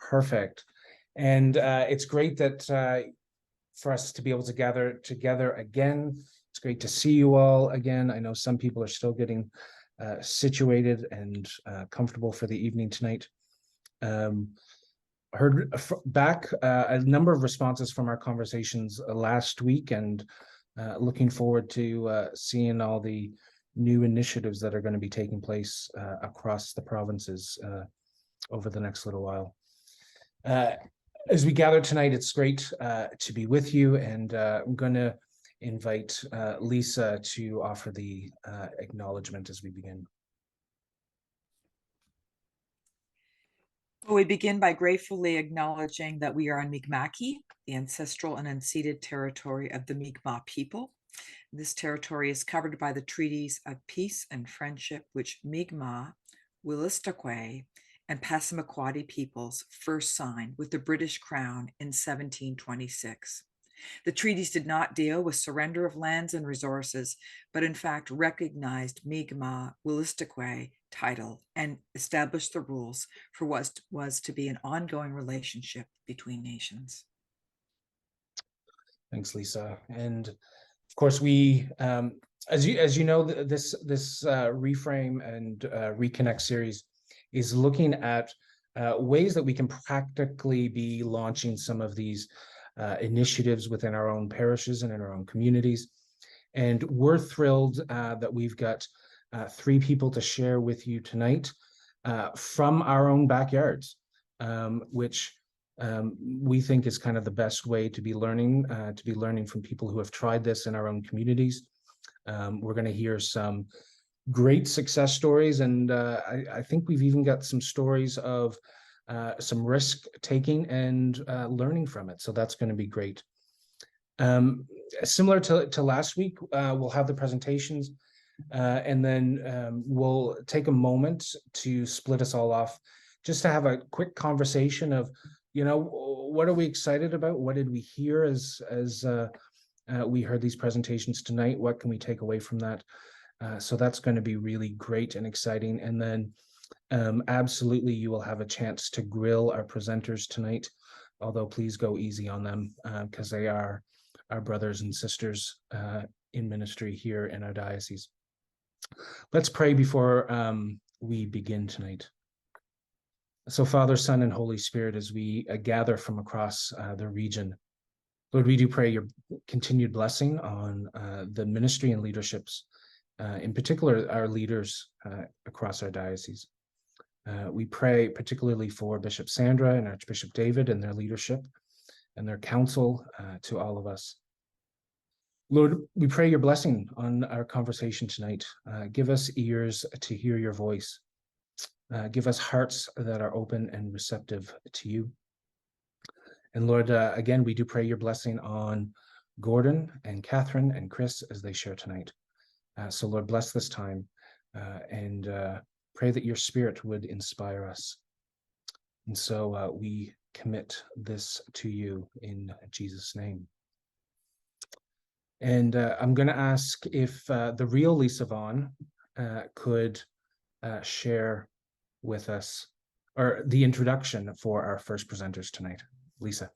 Perfect. And it's great that for us to be able to gather together again. It's great to see you all again. I know some people are still getting situated and comfortable for the evening tonight. Heard back a number of responses from our conversations last week, and looking forward to seeing all the new initiatives that are going to be taking place across the provinces over the next little while. As we gather tonight, it's great to be with you, and I'm going to invite Lisa to offer the acknowledgement as we begin. We begin by gratefully acknowledging that we are on Mi'kma'ki, the ancestral and unceded territory of the Mi'kmaq people. This territory is covered by the treaties of peace and friendship which Mi'kmaq, Wolastoqey, and Passamaquoddy peoples first signed with the British Crown in 1726. The treaties did not deal with surrender of lands and resources, but in fact recognized Mi'kmaq Wolastoqey title and established the rules for what was to be an ongoing relationship between nations. Thanks, Lisa. And of course, we, as you know, this Reframe and Reconnect series is looking at ways that we can practically be launching some of these initiatives within our own parishes and in our own communities. And we're thrilled that we've got 3 people to share with you tonight from our own backyards, which we think is kind of the best way to be learning from people who have tried this in our own communities. We're going to hear some great success stories, and I think we've even got some stories of some risk taking and learning from it. So that's going to be great. Similar to last week, we'll have the presentations, and then we'll take a moment to split us all off, just to have a quick conversation of, what are we excited about? What did we hear as we heard these presentations tonight? What can we take away from that? So that's going to be really great and exciting. And then absolutely, you will have a chance to grill our presenters tonight, although please go easy on them because they are our brothers and sisters in ministry here in our diocese. Let's pray before we begin tonight. So Father, Son, and Holy Spirit, as we gather from across the region, Lord, we do pray your continued blessing on the ministry and leaderships, in particular our leaders across our diocese. We pray particularly for Bishop Sandra and Archbishop David and their leadership and their counsel to all of us. Lord, we pray your blessing on our conversation tonight. Give us ears to hear your voice. Give us hearts that are open and receptive to you. And Lord, again, we do pray your blessing on Gordon and Catherine and Chris as they share tonight. So Lord, bless this time and pray that your Spirit would inspire us. And so we commit this to you in Jesus' name. And I'm going to ask if the real Lisa Vaughn could share with us, or the introduction for our first presenters tonight. Lisa.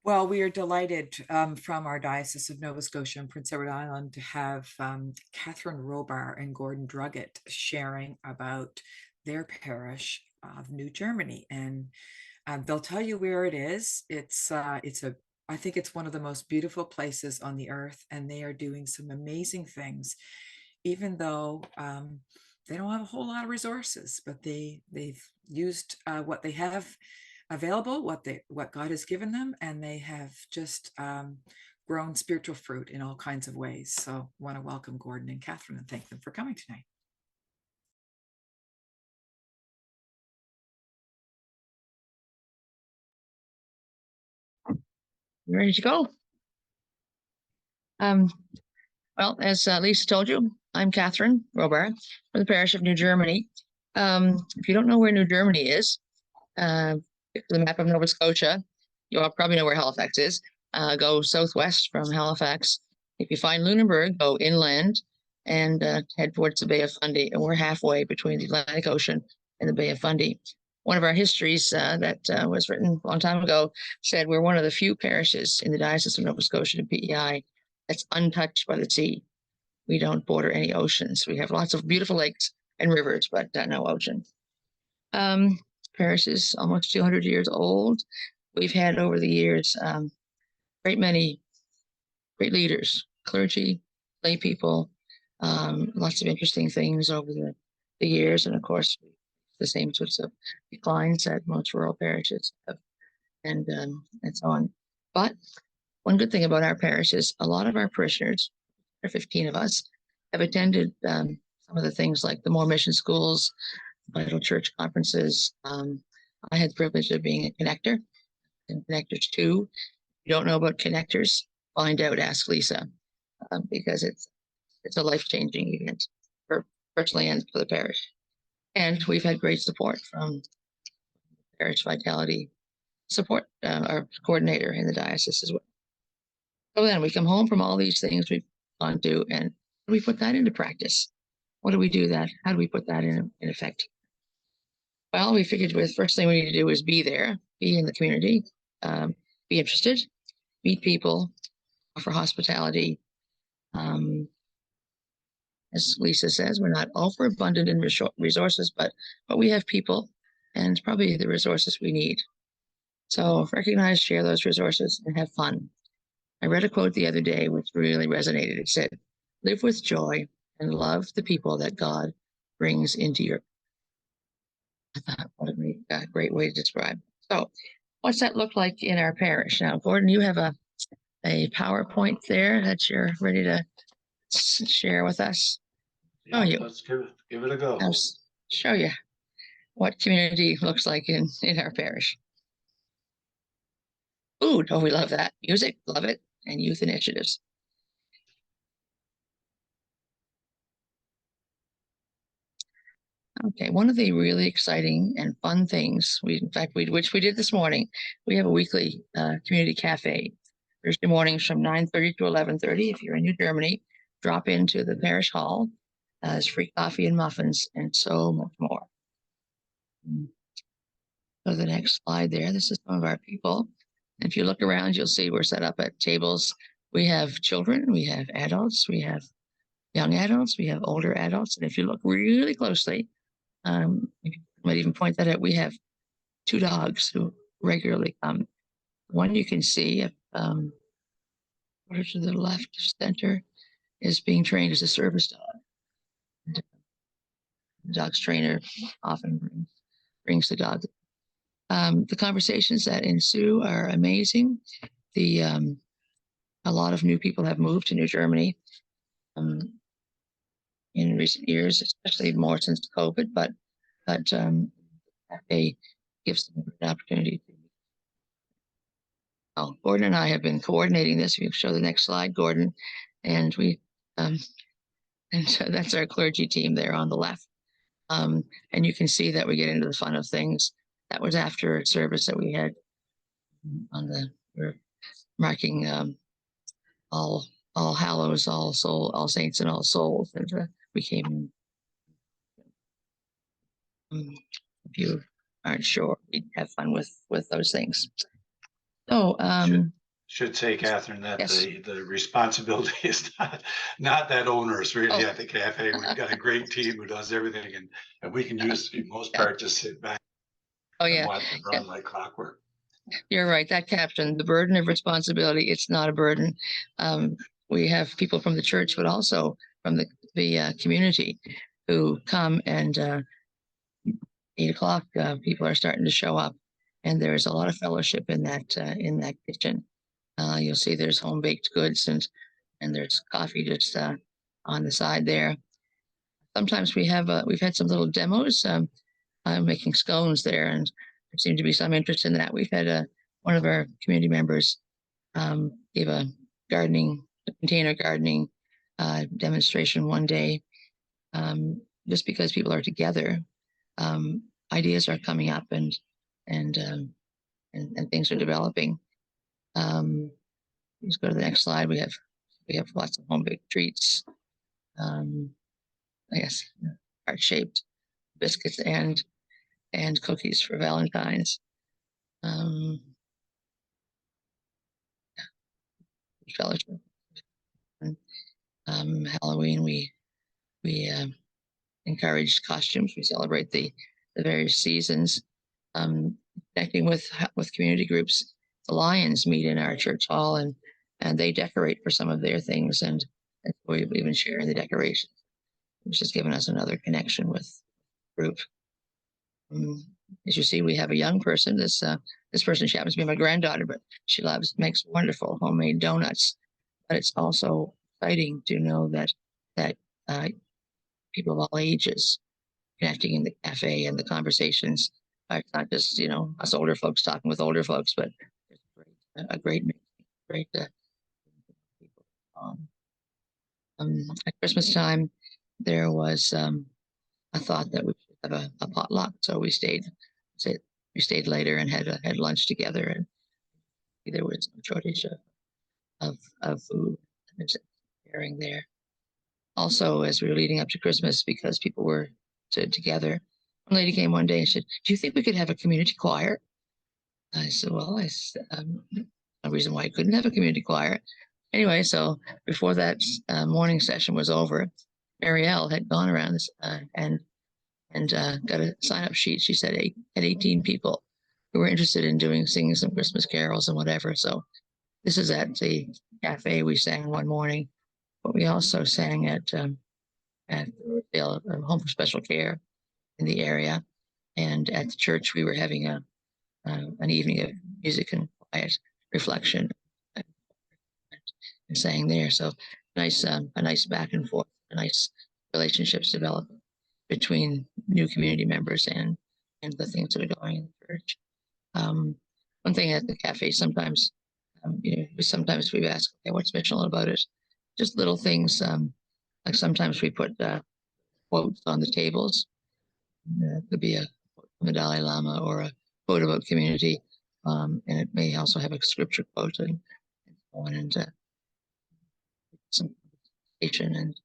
Well, we are delighted from our Diocese of Nova Scotia and Prince Edward Island to have Catherine Robar and Gordon Druggett sharing about their parish of New Germany. And they'll tell you where it is. I think it's one of the most beautiful places on the earth, and they are doing some amazing things, even though they don't have a whole lot of resources, but they've used what they have available, what God has given them, and they have just grown spiritual fruit in all kinds of ways. So I want to welcome Gordon and Catherine and thank them for coming tonight. You ready to go? Well, as Lisa told you, I'm Catherine Robar from the parish of New Germany. If you don't know where New Germany is, the map of Nova Scotia, you all probably know where Halifax is. Go southwest from Halifax. If you find Lunenburg, go inland and head towards the Bay of Fundy. And we're halfway between the Atlantic Ocean and the Bay of Fundy. one of our histories that was written a long time ago said we're one of the few parishes in the Diocese of Nova Scotia and PEI that's untouched by the sea. We don't border any oceans. We have lots of beautiful lakes and rivers, but no ocean. Parish is almost 200 years old. We've had over the years great many great leaders, clergy, lay people, lots of interesting things over the years. And of course, the same sorts of declines that most rural parishes have, and so on. But one good thing about our parish is a lot of our parishioners, there are 15 of us, have attended some of the things like the More Mission Schools, Vital Church conferences. I had the privilege of being a connector and Connectors 2. If you don't know about Connectors, find out, ask Lisa, because it's a life-changing event for personally and for the parish. And we've had great support from Parish Vitality support, our coordinator in the diocese as well. So then we come home from all these things we've gone to, and we put that into practice. What do we do that? How do we put that in effect? Well, we figured the first thing we need to do is be there, be in the community, be interested, meet people, offer hospitality. As Lisa says, we're not overabundant in resources, but we have people and probably the resources we need. So recognize, share those resources, and have fun. I read a quote the other day which really resonated. It said, "Live with joy and love the people that God brings into your." I thought, what a great way to describe. So what's that look like in our parish? Now, Gordon, you have a PowerPoint there that you're ready to share with us. Yeah, let's give it a go. I'll show you what community looks like in our parish. Food, oh, we love that. Music, love it. And youth initiatives. Okay, one of the really exciting and fun things which we did this morning, we have a weekly community cafe Thursday mornings from 9:30 to 11:30. If you're in New Germany, drop into the parish hall. There's free coffee and muffins and so much more. Go to the next slide there. This is some of our people. And if you look around, you'll see we're set up at tables. We have children, we have adults, we have young adults, we have older adults. And if you look really closely, you might even point that out, we have 2 dogs who regularly come. One you can see, to the left center, is being trained as a service dog. And the dog's trainer often brings the dog. The conversations that ensue are amazing. A lot of new people have moved to New Germany in recent years, especially more since COVID, but they gives them an opportunity to. Oh, Gordon and I have been coordinating this. We'll show the next slide, Gordon, and and so that's our clergy team there on the left. And you can see that we get into the fun of things. That was after a service that we had we're marking all Hallows, All Saints, and All Souls, and we came. If you aren't sure, we'd have fun with those things. So should say, Catherine, that yes. the responsibility is not that onerous really at the cafe. We've got a great team who does everything, and we can use for the most part just sit back and watch them run like clockwork. You're right. That caption, the burden of responsibility, it's not a burden. We have people from the church, but also from the community who come, and 8 o'clock, people are starting to show up, and there's a lot of fellowship in that kitchen. You'll see there's home baked goods and there's coffee just on the side there. Sometimes we've had some little demos. I'm making scones there, and there seemed to be some interest in that. We've had one of our community members gave a container gardening demonstration one day. Just because people are together, ideas are coming up and things are developing. Let's go to the next slide. We have lots of home baked treats. I guess heart-shaped biscuits, and and cookies for Valentine's. Fellowship. Halloween, we encourage costumes. We celebrate the various seasons. Connecting with community groups. The Lions meet in our church hall, and they decorate for some of their things, and we've been sharing the decorations, which has given us another connection with the group. As you see, we have a young person. This person, she happens to be my granddaughter, but she makes wonderful homemade donuts. But it's also exciting to know that people of all ages connecting in the cafe, and the conversations are not just, us older folks talking with older folks, but a great people. At Christmas time, there was a thought that we should have a potluck, so we stayed later and had lunch together, and there was no shortage of food sharing there. Also, as we were leading up to Christmas, because people were together, one lady came one day and said, "Do you think we could have a community choir?" I said, "Well, no reason why I couldn't have a community choir." Anyway, so before that morning session was over, Marielle had gone around and got a sign-up sheet. She said had 18 people who were interested in singing some Christmas carols and whatever. So this is at the cafe. We sang one morning, but we also sang at the Home for Special Care in the area, and at the church we were having an evening of music and quiet reflection, and sang there. So a nice back and forth, a nice relationships develop between new community members and the things that are going in the church. One thing at the cafe, sometimes we've asked, okay, what's missional about it? Just little things, like sometimes we put quotes on the tables. It could be a quote from the Dalai Lama, or a quote about community, and it may also have a scripture quote, and so on, and some conversation and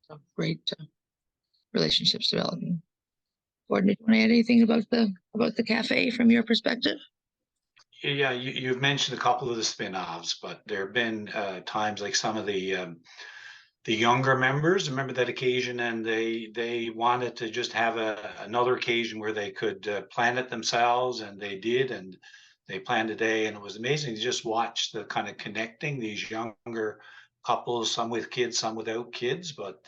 some great relationships developing. Gordon, do you want to add anything about the cafe from your perspective? Yeah, you've mentioned a couple of the spin-offs, but there have been times like some of the younger members remember that occasion, and they wanted to just have another occasion where they could plan it themselves, and they did, and they planned a day, and it was amazing to just watch the kind of connecting these younger couples, some with kids, some without kids, but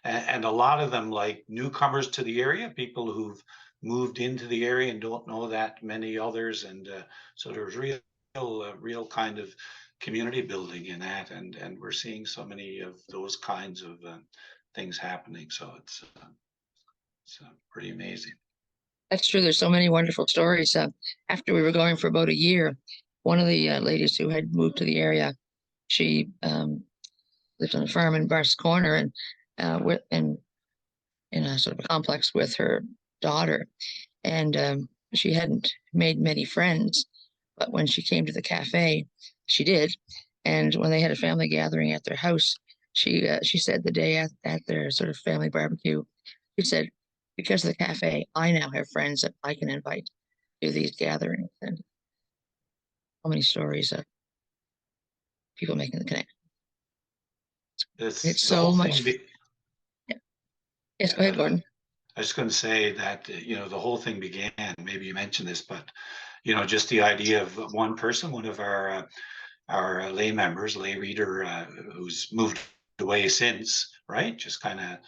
and a lot of them like newcomers to the area, people who've moved into the area and don't know that many others, and so there's real kind of community building in that, and we're seeing so many of those kinds of things happening. So it's pretty amazing. That's true. There's so many wonderful stories. After we were going for about a year, one of the ladies who had moved to the area, she lived on a farm in Bart's Corner, and in a sort of a complex with her daughter, and she hadn't made many friends, but when she came to the cafe, she did. And when they had a family gathering at their house, she said the day at their sort of family barbecue, she said, because of the cafe, I now have friends that I can invite to these gatherings. And so many stories of people making the connection. It's so much. Yeah. Yes, go ahead, Gordon. I was going to say that, the whole thing began, maybe you mentioned this, but, just the idea of one person, one of our lay members, lay reader, who's moved away since, right? Just kind of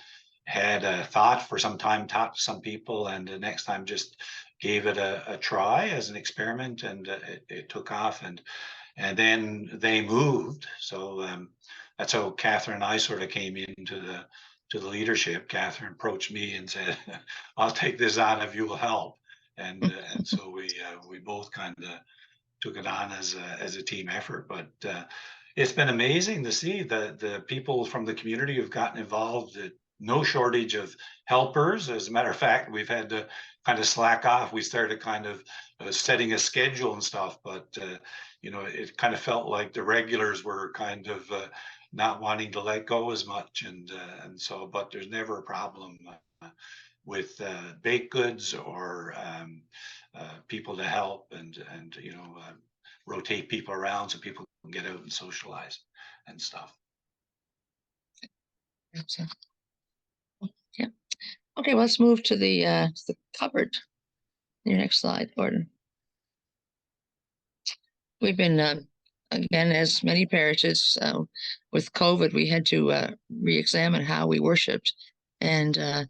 had a thought for some time, talked to some people, and the next time just gave it a try as an experiment, and it took off, and then they moved. So that's how Catherine and I sort of came into the leadership. Catherine approached me and said, "I'll take this on if you will help," and so we both kind of took it on as a team effort. But it's been amazing to see the people from the community who've gotten involved. No shortage of helpers. As a matter of fact, we've had to kind of slack off. We started kind of setting a schedule and stuff, but it kind of felt like the regulars were kind of not wanting to let go as much, and so. But there's never a problem with baked goods or people to help and rotate people around so people can get out and socialize and stuff. So, yeah. Okay, well, let's move to the cupboard. Your next slide, Gordon. We've been, again, as many parishes, with COVID, we had to re-examine how we worshipped. And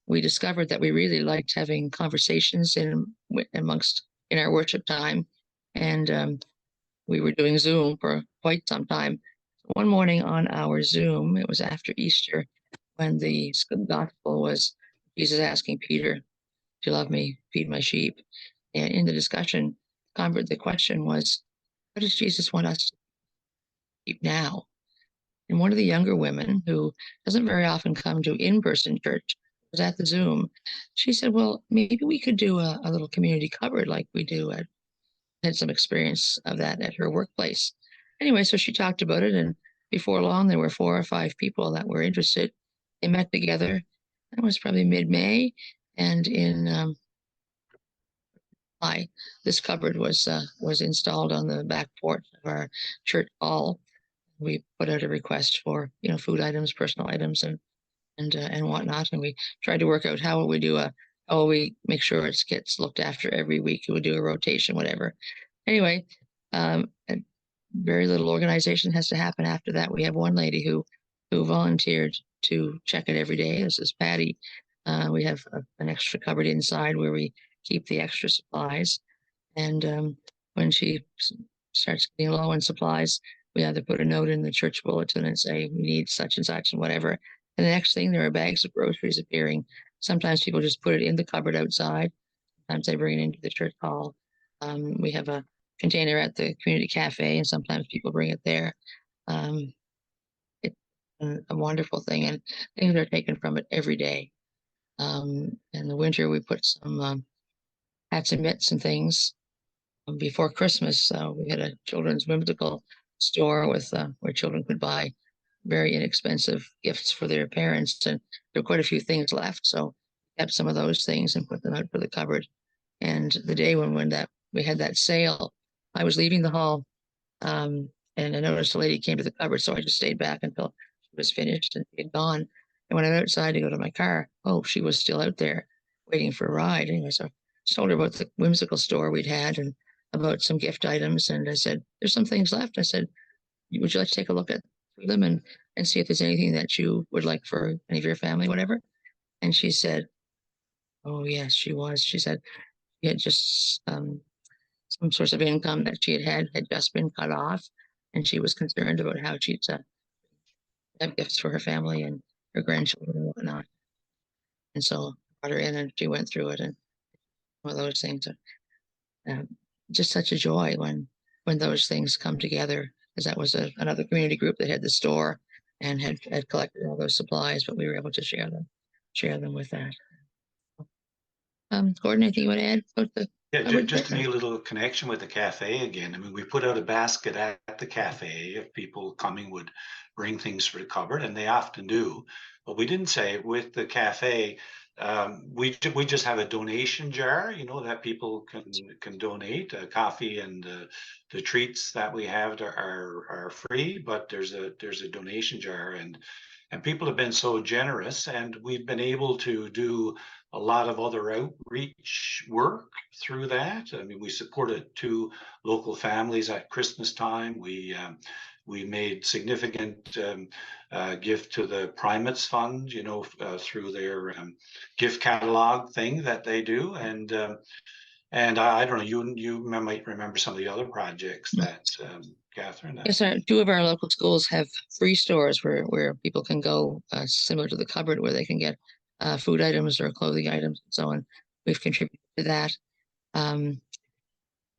we discovered that we really liked having conversations in our worship time. And we were doing Zoom for quite some time. One morning on our Zoom, it was after Easter, when the gospel was Jesus asking Peter, "Do you love me? Feed my sheep." And in the discussion, the question was, what does Jesus want us to keep now? And one of the younger women, who doesn't very often come to in-person church, was at the Zoom. She said, well, maybe we could do a little community cupboard like we do had some experience of that at her workplace. Anyway, so she talked about it, and before long, there were 4 or 5 people that were interested. They met together. That was probably mid-May, and in this cupboard was installed on the back porch of our church hall. We put out a request for food items, personal items, and whatnot, and we tried to work out how we make sure it gets looked after every week. We do a rotation, whatever. Anyway, very little organization has to happen after that. We have one lady who volunteered to check it every day. This is Patty. We have an extra cupboard inside where we keep the extra supplies. And when she starts getting low on supplies, we either put a note in the church bulletin and say, we need such and such and whatever. And the next thing, there are bags of groceries appearing. Sometimes people just put it in the cupboard outside. Sometimes they bring it into the church hall. We have a container at the community cafe, and sometimes people bring it there. It's a wonderful thing, and things are taken from it every day. In the winter, we put some hats and mitts and things. Before Christmas, we had a children's whimsical store with where children could buy very inexpensive gifts for their parents, and there were quite a few things left, so we kept some of those things and put them out for the cupboard. And the day when we had that sale, I was leaving the hall, and I noticed a lady came to the cupboard, so I just stayed back until she was finished and she had gone. And when I went outside to go to my car, she was still out there waiting for a ride. Anyway, so I told her about the whimsical store we'd had and about some gift items, and I said, there's some things left. I said, would you like to take a look at them and see if there's anything that you would like for any of your family, whatever? And she said, oh yes, she was. She said she had just some source of income that she had just been cut off, and she was concerned about how she'd have gifts for her family and her grandchildren and whatnot. And so I brought her in, and she went through it, and one of those things. Just such a joy when those things come together, because that was another community group that had the store and had collected all those supplies, but we were able to share them with that. Gordon, anything you want to add about the just to make a little connection with the cafe again. I mean, we put out a basket at the cafe if people coming would bring things for the cupboard, and they often do. But we didn't say with the cafe, we just have a donation jar, that people can donate. Coffee and the treats that we have are free, but there's a donation jar, and people have been so generous, and we've been able to do a lot of other outreach work through that. I mean, we supported 2 local families at Christmas time. We made significant gift to the Primates Fund, through their gift catalog thing that they do. And I don't know, you might remember some of the other projects that Catherine. Yes, 2 of our local schools have free stores where people can go, similar to the cupboard, where they can get food items or clothing items and so on. We've contributed to that.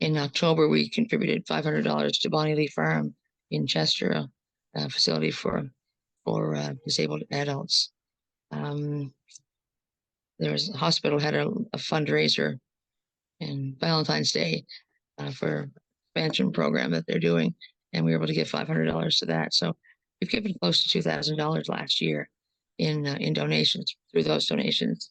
In October, we contributed $500 to Bonnie Lee Farm in Chester, a facility for disabled adults. There was a hospital had a fundraiser in Valentine's Day for expansion program that they're doing, and we were able to give $500 to that. So we've given close to $2,000 last year in donations through those donations.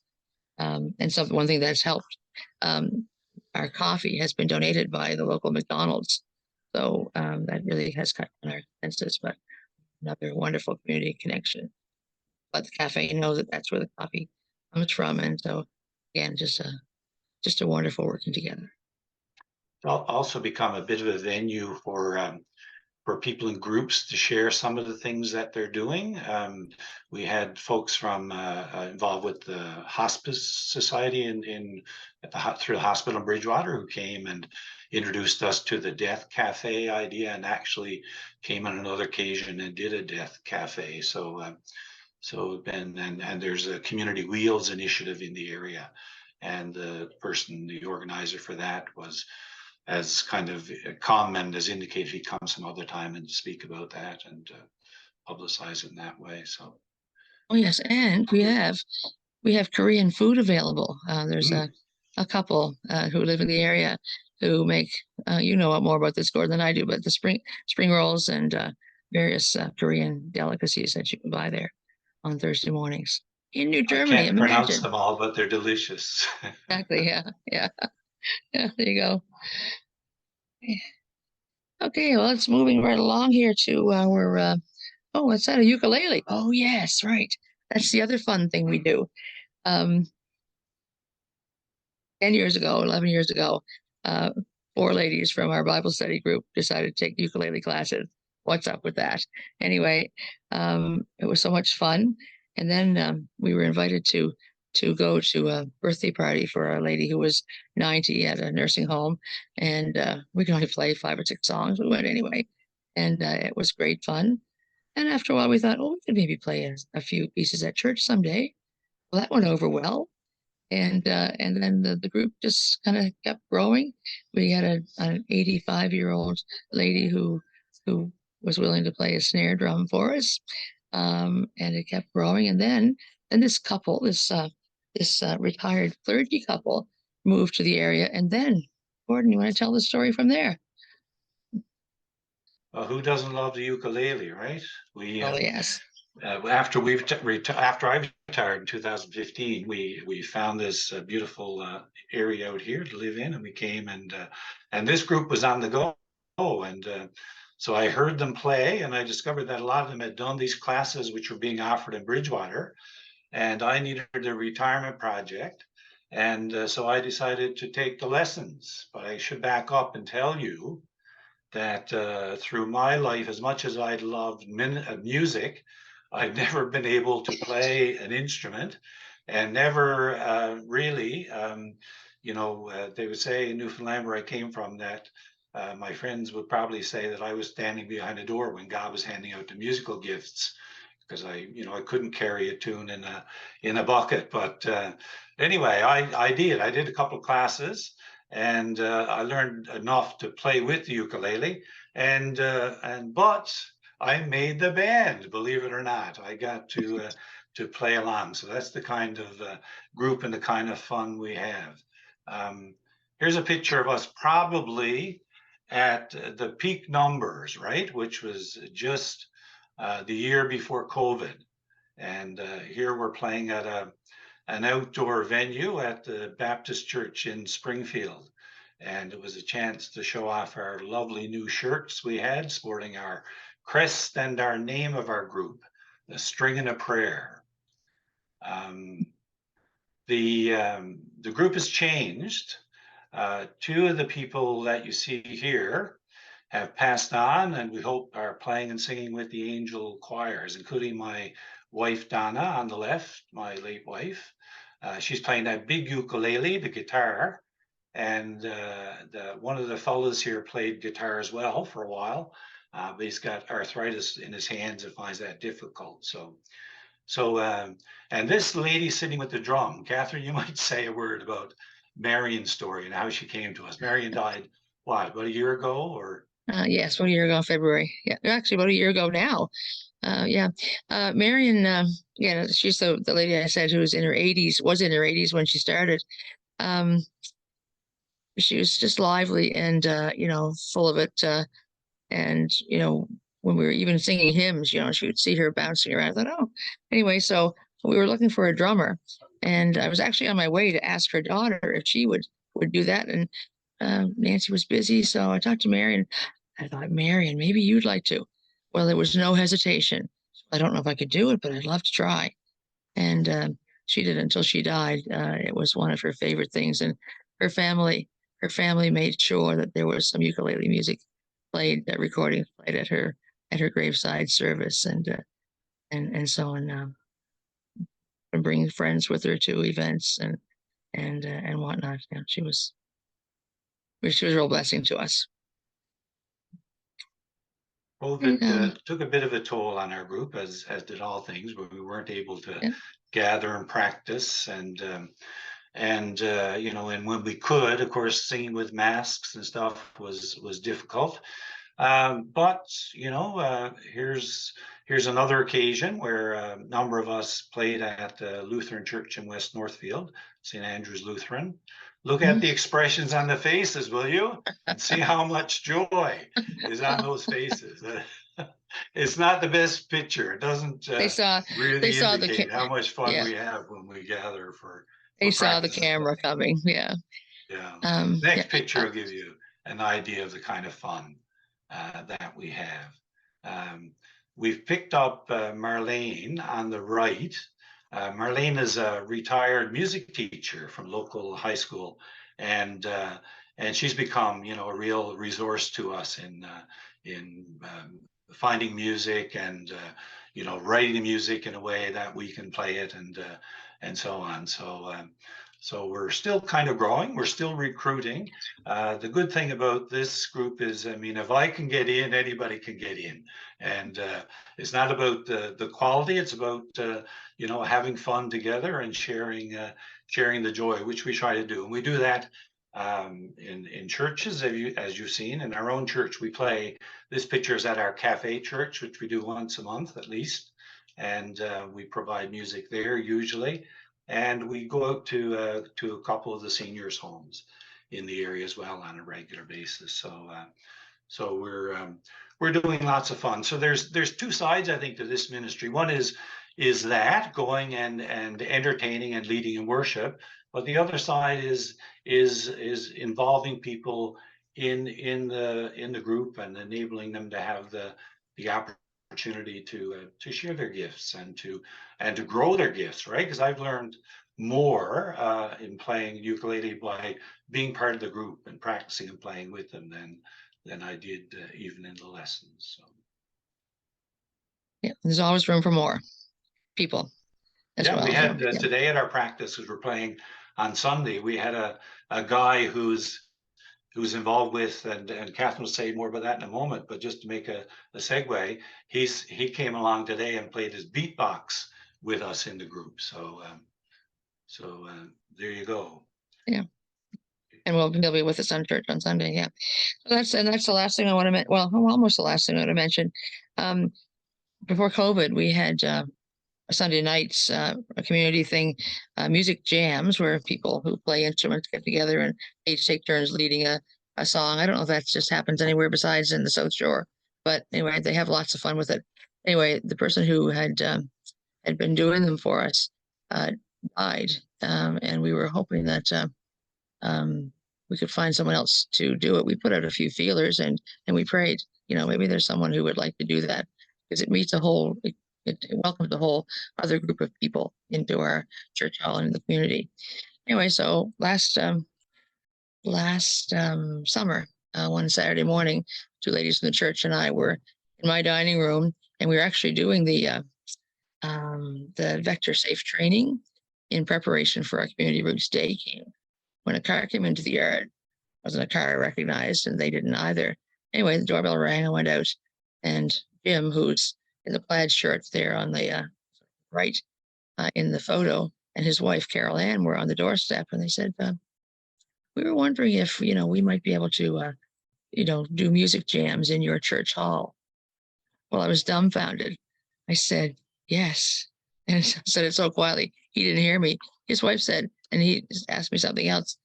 And so one thing that's helped, our coffee has been donated by the local McDonald's. So that really has cut on our expenses, but another wonderful community connection. But the cafe knows that that's where the coffee comes from. And so again, just a wonderful working together. It'll also become a bit of a venue for people in groups to share some of the things that they're doing. We had folks from involved with the Hospice Society through the hospital in Bridgewater who came and introduced us to the Death Cafe idea, and actually came on another occasion and did a Death Cafe. And there's a Community Wheels initiative in the area, and the organizer for that was, as kind of comment has indicated, he comes some other time and speak about that and publicize it in that way. So, oh yes, and we have Korean food available. There's a couple who live in the area who make you know more about this, Gordon, than I do, but the spring rolls and various Korean delicacies that you can buy there on Thursday mornings in New Germany. I can't pronounce them all, but they're delicious. Exactly. Yeah. There you go. Okay, well, it's moving right along here to our, oh, what's that, a ukulele? Oh, yes, right. That's the other fun thing we do. 10 years ago, 11 years ago, 4 ladies from our Bible study group decided to take ukulele classes. What's up with that? Anyway, it was so much fun. And then we were invited to go to a birthday party for a lady who was 90 at a nursing home. And we could only play 5 or 6 songs. We went anyway. And it was great fun. And after a while, we thought, oh, we could maybe play a few pieces at church someday. Well, that went over well. And then the group just kind of kept growing. We had an 85-year-old lady who was willing to play a snare drum for us. And it kept growing. And then this couple, this retired clergy couple, moved to the area. And then, Gordon, you want to tell the story from there? Well, who doesn't love the ukulele, right? Oh, yes. After I retired in 2015, we found this beautiful area out here to live in, and we came and this group was on the go, and so I heard them play, and I discovered that a lot of them had done these classes which were being offered in Bridgewater, and I needed a retirement project, and so I decided to take the lessons. But I should back up and tell you that through my life, as much as I loved music, I've never been able to play an instrument, and never really, they would say in Newfoundland, where I came from, that my friends would probably say that I was standing behind a door when God was handing out the musical gifts, because I couldn't carry a tune in a bucket. But anyway, I did a couple of classes, and I learned enough to play with the ukulele, but I made the band, believe it or not. I got to play along. So that's the kind of group and the kind of fun we have. Here's a picture of us probably at the peak numbers, right? Which was just the year before COVID. And here we're playing at an outdoor venue at the Baptist Church in Springfield. And it was a chance to show off our lovely new shirts we had, sporting our crest and our name of our group, the String and a Prayer. The group has changed. 2 of the people that you see here have passed on, and we hope are playing and singing with the Angel Choirs, including my wife Donna on the left, my late wife. She's playing that big ukulele, the guitar, and one of the fellows here played guitar as well for a while, but he's got arthritis in his hands and finds that difficult. And this lady sitting with the drum, Catherine, you might say a word about Marion's story and how she came to us. Marion died, what, about a year ago, or? Yes, about a year ago in February. Yeah, actually about a year ago now. Marion, she's the lady I said who was in her 80s when she started. She was just lively and full of it. And when we were even singing hymns, she would see her bouncing around. I thought, oh, anyway, so we were looking for a drummer, And I was actually on my way to ask her daughter if she would do that. And Nancy was busy. So I talked to Marion. I thought, Marion, maybe you'd like to. Well, there was no hesitation. I don't know if I could do it, but I'd love to try. And she did until she died. It was one of her favorite things. And her family made sure that there was some ukulele music played, that recording played at her graveside service, and so on. And bringing friends with her to events and whatnot. Yeah, she was a real blessing to us. COVID took a bit of a toll on our group, as did all things, but we weren't able to gather and practice, and you know, and when we could, of course, singing with masks and stuff was difficult. But you know, here's another occasion where a number of us played at the Lutheran Church in West Northfield, St. Andrew's Lutheran. Look at the expressions on the faces, will you? And see how much joy is on those faces. It's not the best picture. It doesn't really indicate how much fun we have when we gather for they saw the camera coming. Yeah. Next picture will give you an idea of the kind of fun that we have. We've picked up Marlene on the right. Marlene is a retired music teacher from local high school, and she's become, you know, a real resource to us in finding music and you know, writing the music in a way that we can play it and so on. So we're still kind of growing. We're still recruiting. The good thing about this group is, I mean, if I can get in, anybody can get in. And it's not about the quality. It's about, you know, having fun together and sharing the joy, which we try to do. And we do that in churches, as you've seen. In our own church, we play. This picture is at our cafe church, which we do once a month at least. And we provide music there usually. And we go out to a couple of the seniors' homes in the area as well on a regular basis. So we're doing lots of fun. So there's two sides, I think, to this ministry. One is that going and entertaining and leading in worship, but the other side is involving people in the group and enabling them to have the opportunity to share their gifts and to grow their gifts, right? Because I've learned more in playing ukulele by being part of the group and practicing and playing with them than I did even in the lessons. So. Yeah, there's always room for more people. We had today at our practice, as we're playing on Sunday, we had a guy who's involved with, and Catherine will say more about that in a moment, but just to make a segue, he came along today and played his beatbox with us in the group. So there you go. Yeah. And he'll be with us on church on Sunday. Yeah. So that's the last thing I want to mention. Well, almost the last thing I want to mention. Before COVID, we had Sunday nights, a community thing, music jams, where people who play instruments get together and each take turns leading a song. I don't know if that just happens anywhere besides in the South Shore, but anyway, they have lots of fun with it. Anyway, the person who had been doing them for us died, and we were hoping that we could find someone else to do it. We put out a few feelers and we prayed, you know, maybe there's someone who would like to do that, because it meets it welcomes a whole other group of people into our church hall and in the community. Anyway, so last summer, one Saturday morning, two ladies in the church and I were in my dining room, and we were actually doing the Vector Safe training in preparation for our Community Roots Day camp, when a car came into the yard. It wasn't a car I recognized, and they didn't either. Anyway, the doorbell rang. I went out, and Jim, who's in the plaid shirt there on the right in the photo, and his wife, Carol Ann, were on the doorstep, and they said, we were wondering if, you know, we might be able to, do music jams in your church hall. Well, I was dumbfounded. I said, yes. And I said it so quietly, he didn't hear me. His wife said, and he asked me something else.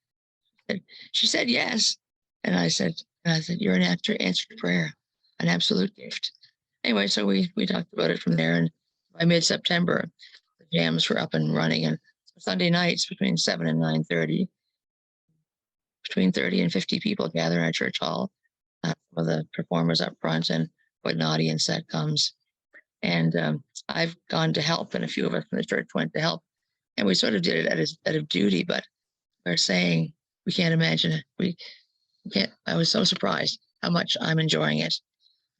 She said yes. And I said, you're an answered prayer, an absolute gift. Anyway, so we talked about it from there, and by mid-September, the jams were up and running, and Sunday nights between 7 and 9:30. Between 30 and 50 people gather in our church hall. Some of the performers up front and what an audience that comes. And I've gone to help, and a few of us from the church went to help. And we sort of did it out of duty, but we're saying we can't imagine it. We can't. I was so surprised how much I'm enjoying it,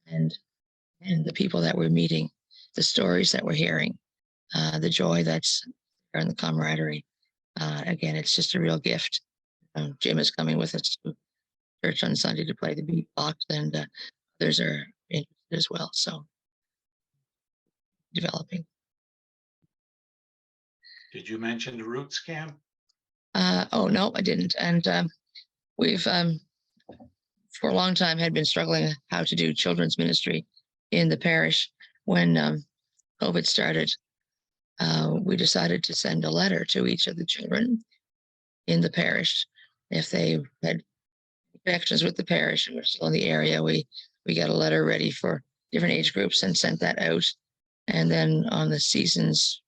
and the people that we're meeting, the stories that we're hearing, the joy that's there, and the camaraderie. Again, it's just a real gift. Jim is coming with us to church on Sunday to play the beatbox, and others are interested as well. So developing. Did you mention the Roots camp? Oh no, I didn't. And we've for a long time had been struggling how to do children's ministry in the parish. When COVID started, we decided to send a letter to each of the children in the parish. If they had connections with the parish and were still in the area, we got a letter ready for different age groups and sent that out. And then on the seasons,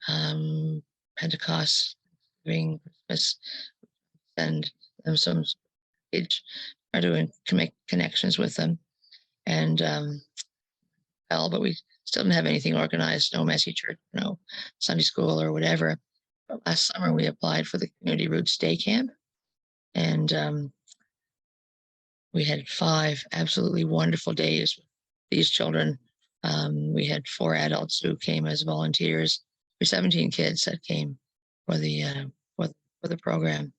Pentecost, Christmas, send them some age, try to make connections with them. And but we still didn't have anything organized, no messy church, no Sunday school or whatever. But last summer we applied for the Community Roots Day Camp, and we had 5 absolutely wonderful days with these children. We had 4 adults who came as volunteers. There were 17 kids that came for the program.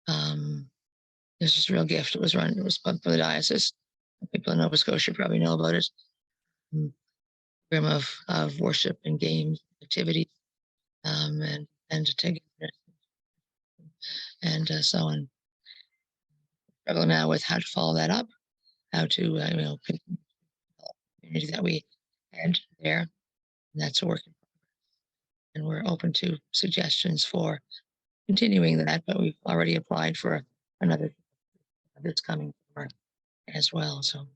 It was just a real gift. It was for the diocese. People in Nova Scotia probably know about it. Program of worship and games, activities, and together, and so on. Struggle now with how to follow that up, how to continue the community that we had there. And that's a work in progress. And we're open to suggestions for continuing that, but we've already applied for another that's coming as well. So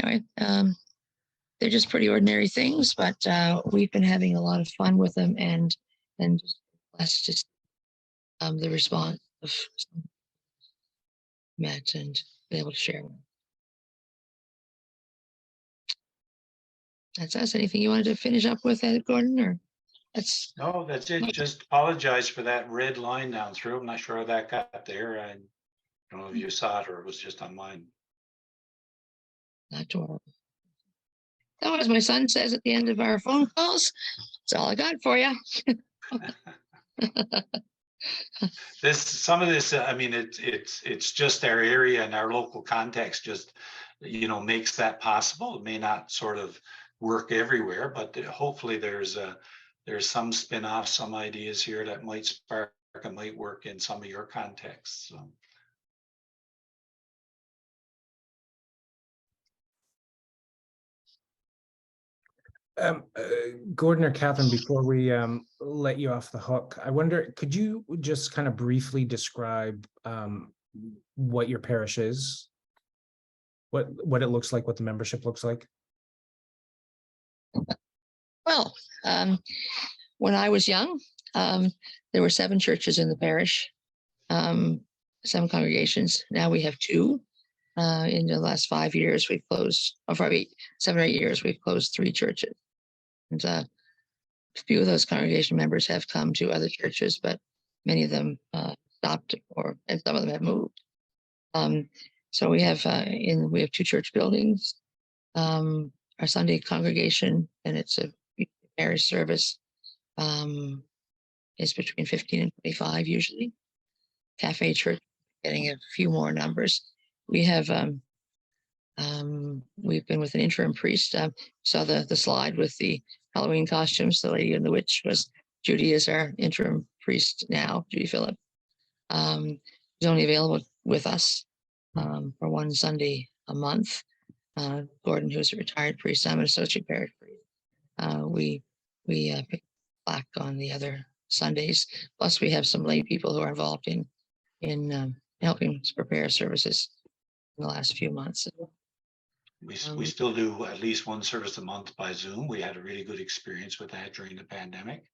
anyway, they're just pretty ordinary things, but we've been having a lot of fun with them, and just blessed to see the response of met and be able to share with them. That's us. Anything you wanted to finish up with, Gordon, or that's? No, that's it. Just apologize for that red line down through. I'm not sure how that got there. I don't know if you saw it or it was just on mine. Not to worry. So as my son says at the end of our phone calls, that's all I got for you. Some of this, I mean, it's just our area and our local context just, makes that possible. It may not sort of work everywhere, but hopefully there's some spin-off, some ideas here that might spark and might work in some of your contexts. So. Gordon or Catherine, before we let you off the hook, I wonder, could you just kind of briefly describe what your parish is, what it looks like, what the membership looks like? Well, when I was young, there were 7 churches in the parish, 7 congregations. Now we have 2. In the last 5 years, we've closed, or probably 7 or 8 years, we've closed 3 churches. And a few of those congregation members have come to other churches, but many of them stopped, and some of them have moved. So we have 2 church buildings. Our Sunday congregation, and it's a parish service, is between 15 and 25 usually. Cafe church getting a few more numbers. We have we've been with an interim priest. Saw the slide with the Halloween costumes. The Lady and the Witch was Judy is our interim priest now, Judy Phillip. She's only available with us for one Sunday a month. Gordon, who's a retired priest, I'm an associate parish priest. We pick plaque on the other Sundays. Plus, we have some lay people who are involved in helping prepare services in the last few months. We still do at least one service a month by Zoom. We had a really good experience with that during the pandemic.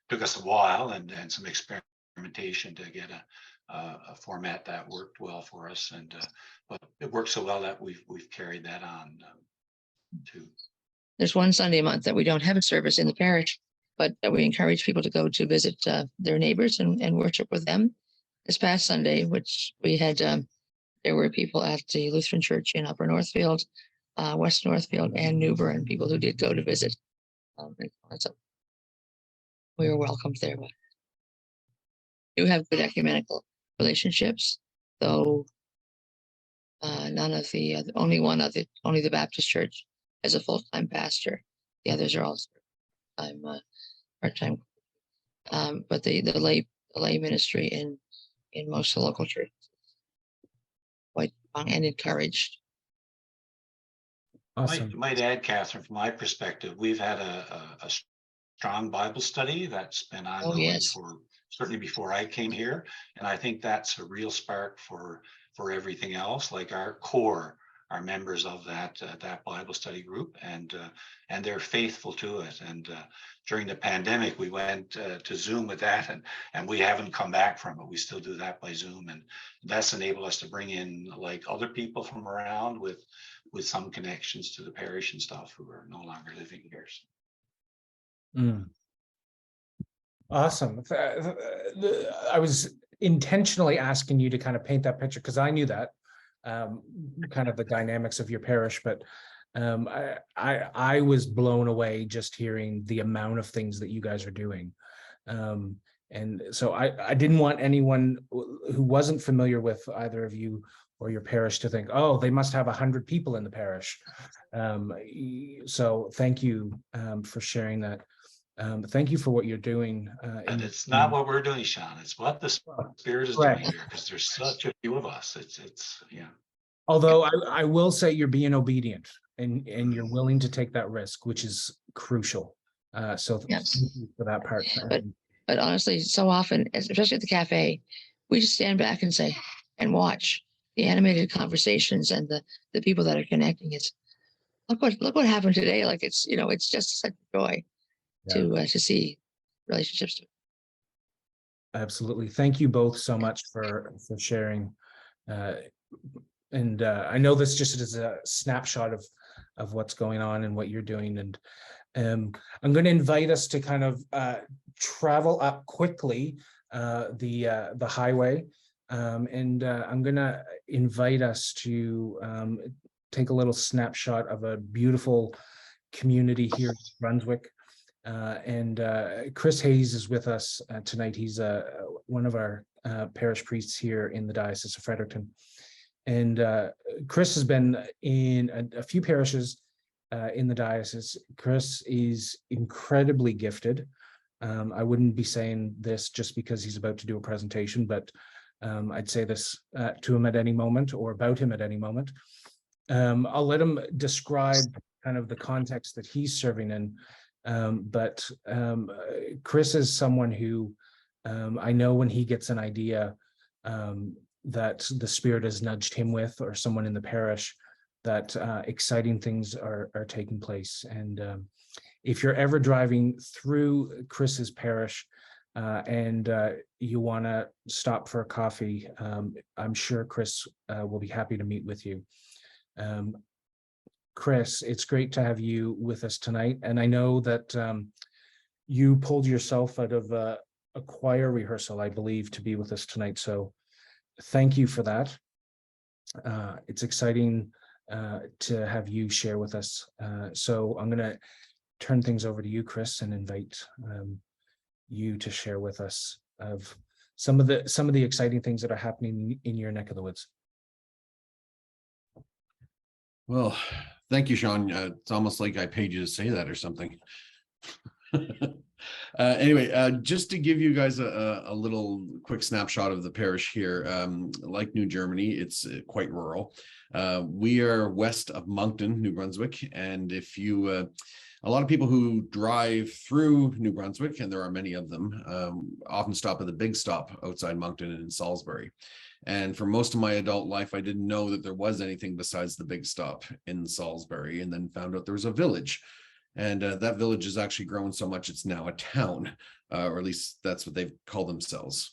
took us a while and some experimentation to get a format that worked well for us. And but it worked so well that we've carried that on too. There's one Sunday a month that we don't have a service in the parish, but we encourage people to go to visit their neighbors and worship with them. This past Sunday, which we had, there were people at the Lutheran Church in Upper Northfield, West Northfield, and Newburgh, and people who did go to visit. So we were welcomed there. But we do have good ecumenical relationships, though none of the only the Baptist Church has a full-time pastor. The others are all part-time. But the lay ministry in most of the local churches quite strong and encouraged. Awesome. Might add, Catherine, from my perspective, we've had a strong Bible study that's been ongoing for certainly before I came here, and I think that's a real spark for everything else. Like our core are members of that Bible study group, and they're faithful to it. And during the pandemic, we went to Zoom with that, and we haven't come back from it. We still do that by Zoom, and that's enabled us to bring in like other people from around with some connections to the parish and stuff who are no longer living here. Awesome. I was intentionally asking you to kind of paint that picture because I knew that kind of the dynamics of your parish, but I was blown away just hearing the amount of things that you guys are doing. And so I didn't want anyone who wasn't familiar with either of you or your parish to think, oh, they must have 100 people in the parish. So thank you for sharing that. Thank you for what you're doing. And it's not what we're doing, Sean. It's what the Spirit is doing here, because there's such a few of us. It's yeah. Although I will say you're being obedient and you're willing to take that risk, which is crucial. So yes, thank you for that part. But honestly, so often, especially at the cafe, we just stand back and say and watch the animated conversations and the people that are connecting. It's look what happened today. Like it's it's just such joy to see relationships. Absolutely. Thank you both so much for sharing. And I know this just is a snapshot of what's going on and what you're doing. And I'm going to invite us to kind of travel up quickly the highway. And I'm going to invite us to take a little snapshot of a beautiful community here in Brunswick. And Chris Hayes is with us tonight. He's one of our parish priests here in the Diocese of Fredericton. And Chris has been in a few parishes in the diocese. Chris is incredibly gifted. I wouldn't be saying this just because he's about to do a presentation, but I'd say this to him at any moment or about him at any moment. I'll let him describe kind of the context that he's serving in. But Chris is someone who I know when he gets an idea that the Spirit has nudged him with, or someone in the parish, that exciting things are taking place. And if you're ever driving through Chris's parish and you want to stop for a coffee, I'm sure Chris will be happy to meet with you. Chris, it's great to have you with us tonight. And I know that you pulled yourself out of a choir rehearsal, I believe, to be with us tonight. So thank you for that. It's exciting to have you share with us. So I'm going to turn things over to you, Chris, and invite you to share with us of some of the exciting things that are happening in your neck of the woods. Well, thank you, Sean. It's almost like I paid you to say that or something. Anyway, just to give you guys a little quick snapshot of the parish here. Like New Germany, it's quite rural. We are west of Moncton, New Brunswick, and if you a lot of people who drive through New Brunswick, and there are many of them, often stop at the big stop outside Moncton and in Salisbury. And for most of my adult life, I didn't know that there was anything besides the big stop in Salisbury, and then found out there was a village. And that village has actually grown so much it's now a town, or at least that's what they've called themselves.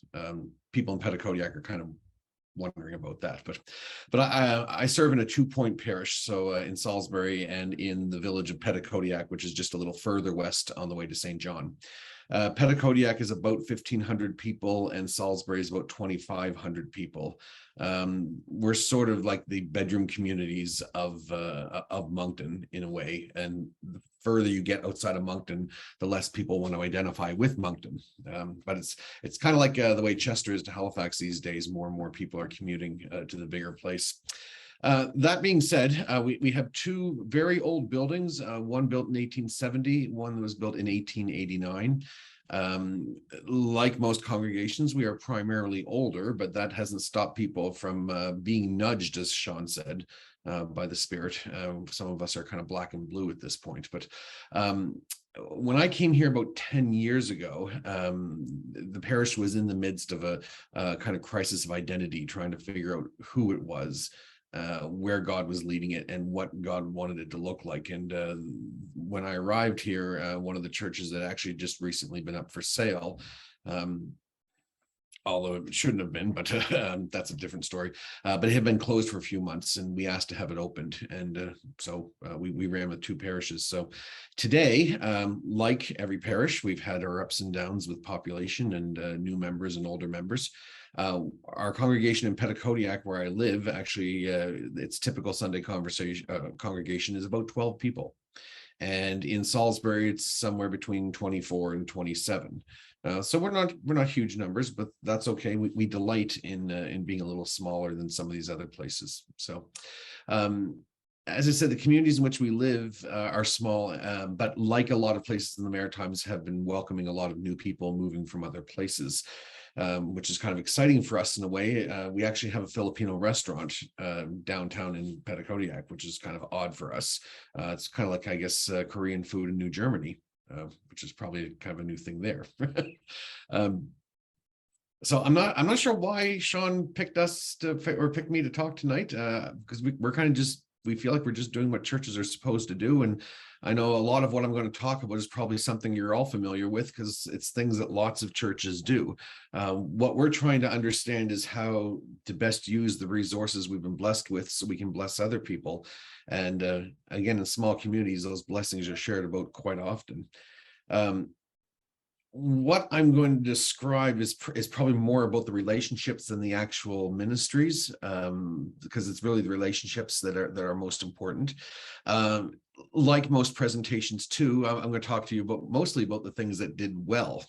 People in Petitcodiac are kind of wondering about that, but I serve in a 2-point parish, so in Salisbury and in the village of Petitcodiac, which is just a little further west on the way to St. John. Petitcodiac is about 1,500 people and Salisbury is about 2,500 people. We're sort of like the bedroom communities of Moncton in a way, and the further you get outside of Moncton, the less people want to identify with Moncton. But it's kind of like the way Chester is to Halifax these days. More and more people are commuting to the bigger place. That being said, we have 2 very old buildings, one built in 1870, one that was built in 1889. Like most congregations, we are primarily older, but that hasn't stopped people from being nudged, as Sean said, by the Spirit. Some of us are kind of black and blue at this point, but when I came here about 10 years ago, the parish was in the midst of a kind of crisis of identity, trying to figure out who it was, where God was leading it, and what God wanted it to look like. And when I arrived here, one of the churches that actually just recently been up for sale, although it shouldn't have been, but that's a different story. But it had been closed for a few months, and we asked to have it opened. And so we ran with 2 parishes. So today, like every parish, we've had our ups and downs with population and new members and older members. Our congregation in Petitcodiac, where I live, actually, its typical Sunday congregation is about 12 people. And in Salisbury, it's somewhere between 24 and 27. So we're not huge numbers, but that's okay. We delight in being a little smaller than some of these other places. So, as I said, the communities in which we live are small, but like a lot of places in the Maritimes, have been welcoming a lot of new people moving from other places, which is kind of exciting for us in a way. We actually have a Filipino restaurant downtown in Petitcodiac, which is kind of odd for us. It's kind of like, I guess, Korean food in New Germany. Which is probably kind of a new thing there. So I'm not sure why Sean picked us or picked me to talk tonight, because we're kind of just, we feel like we're just doing what churches are supposed to do. And I know a lot of what I'm going to talk about is probably something you're all familiar with, because it's things that lots of churches do. What we're trying to understand is how to best use the resources we've been blessed with so we can bless other people. And again, in small communities, those blessings are shared about quite often. What I'm going to describe is probably more about the relationships than the actual ministries, because it's really the relationships that are most important. Like most presentations too, I'm going to talk to you mostly about the things that did well.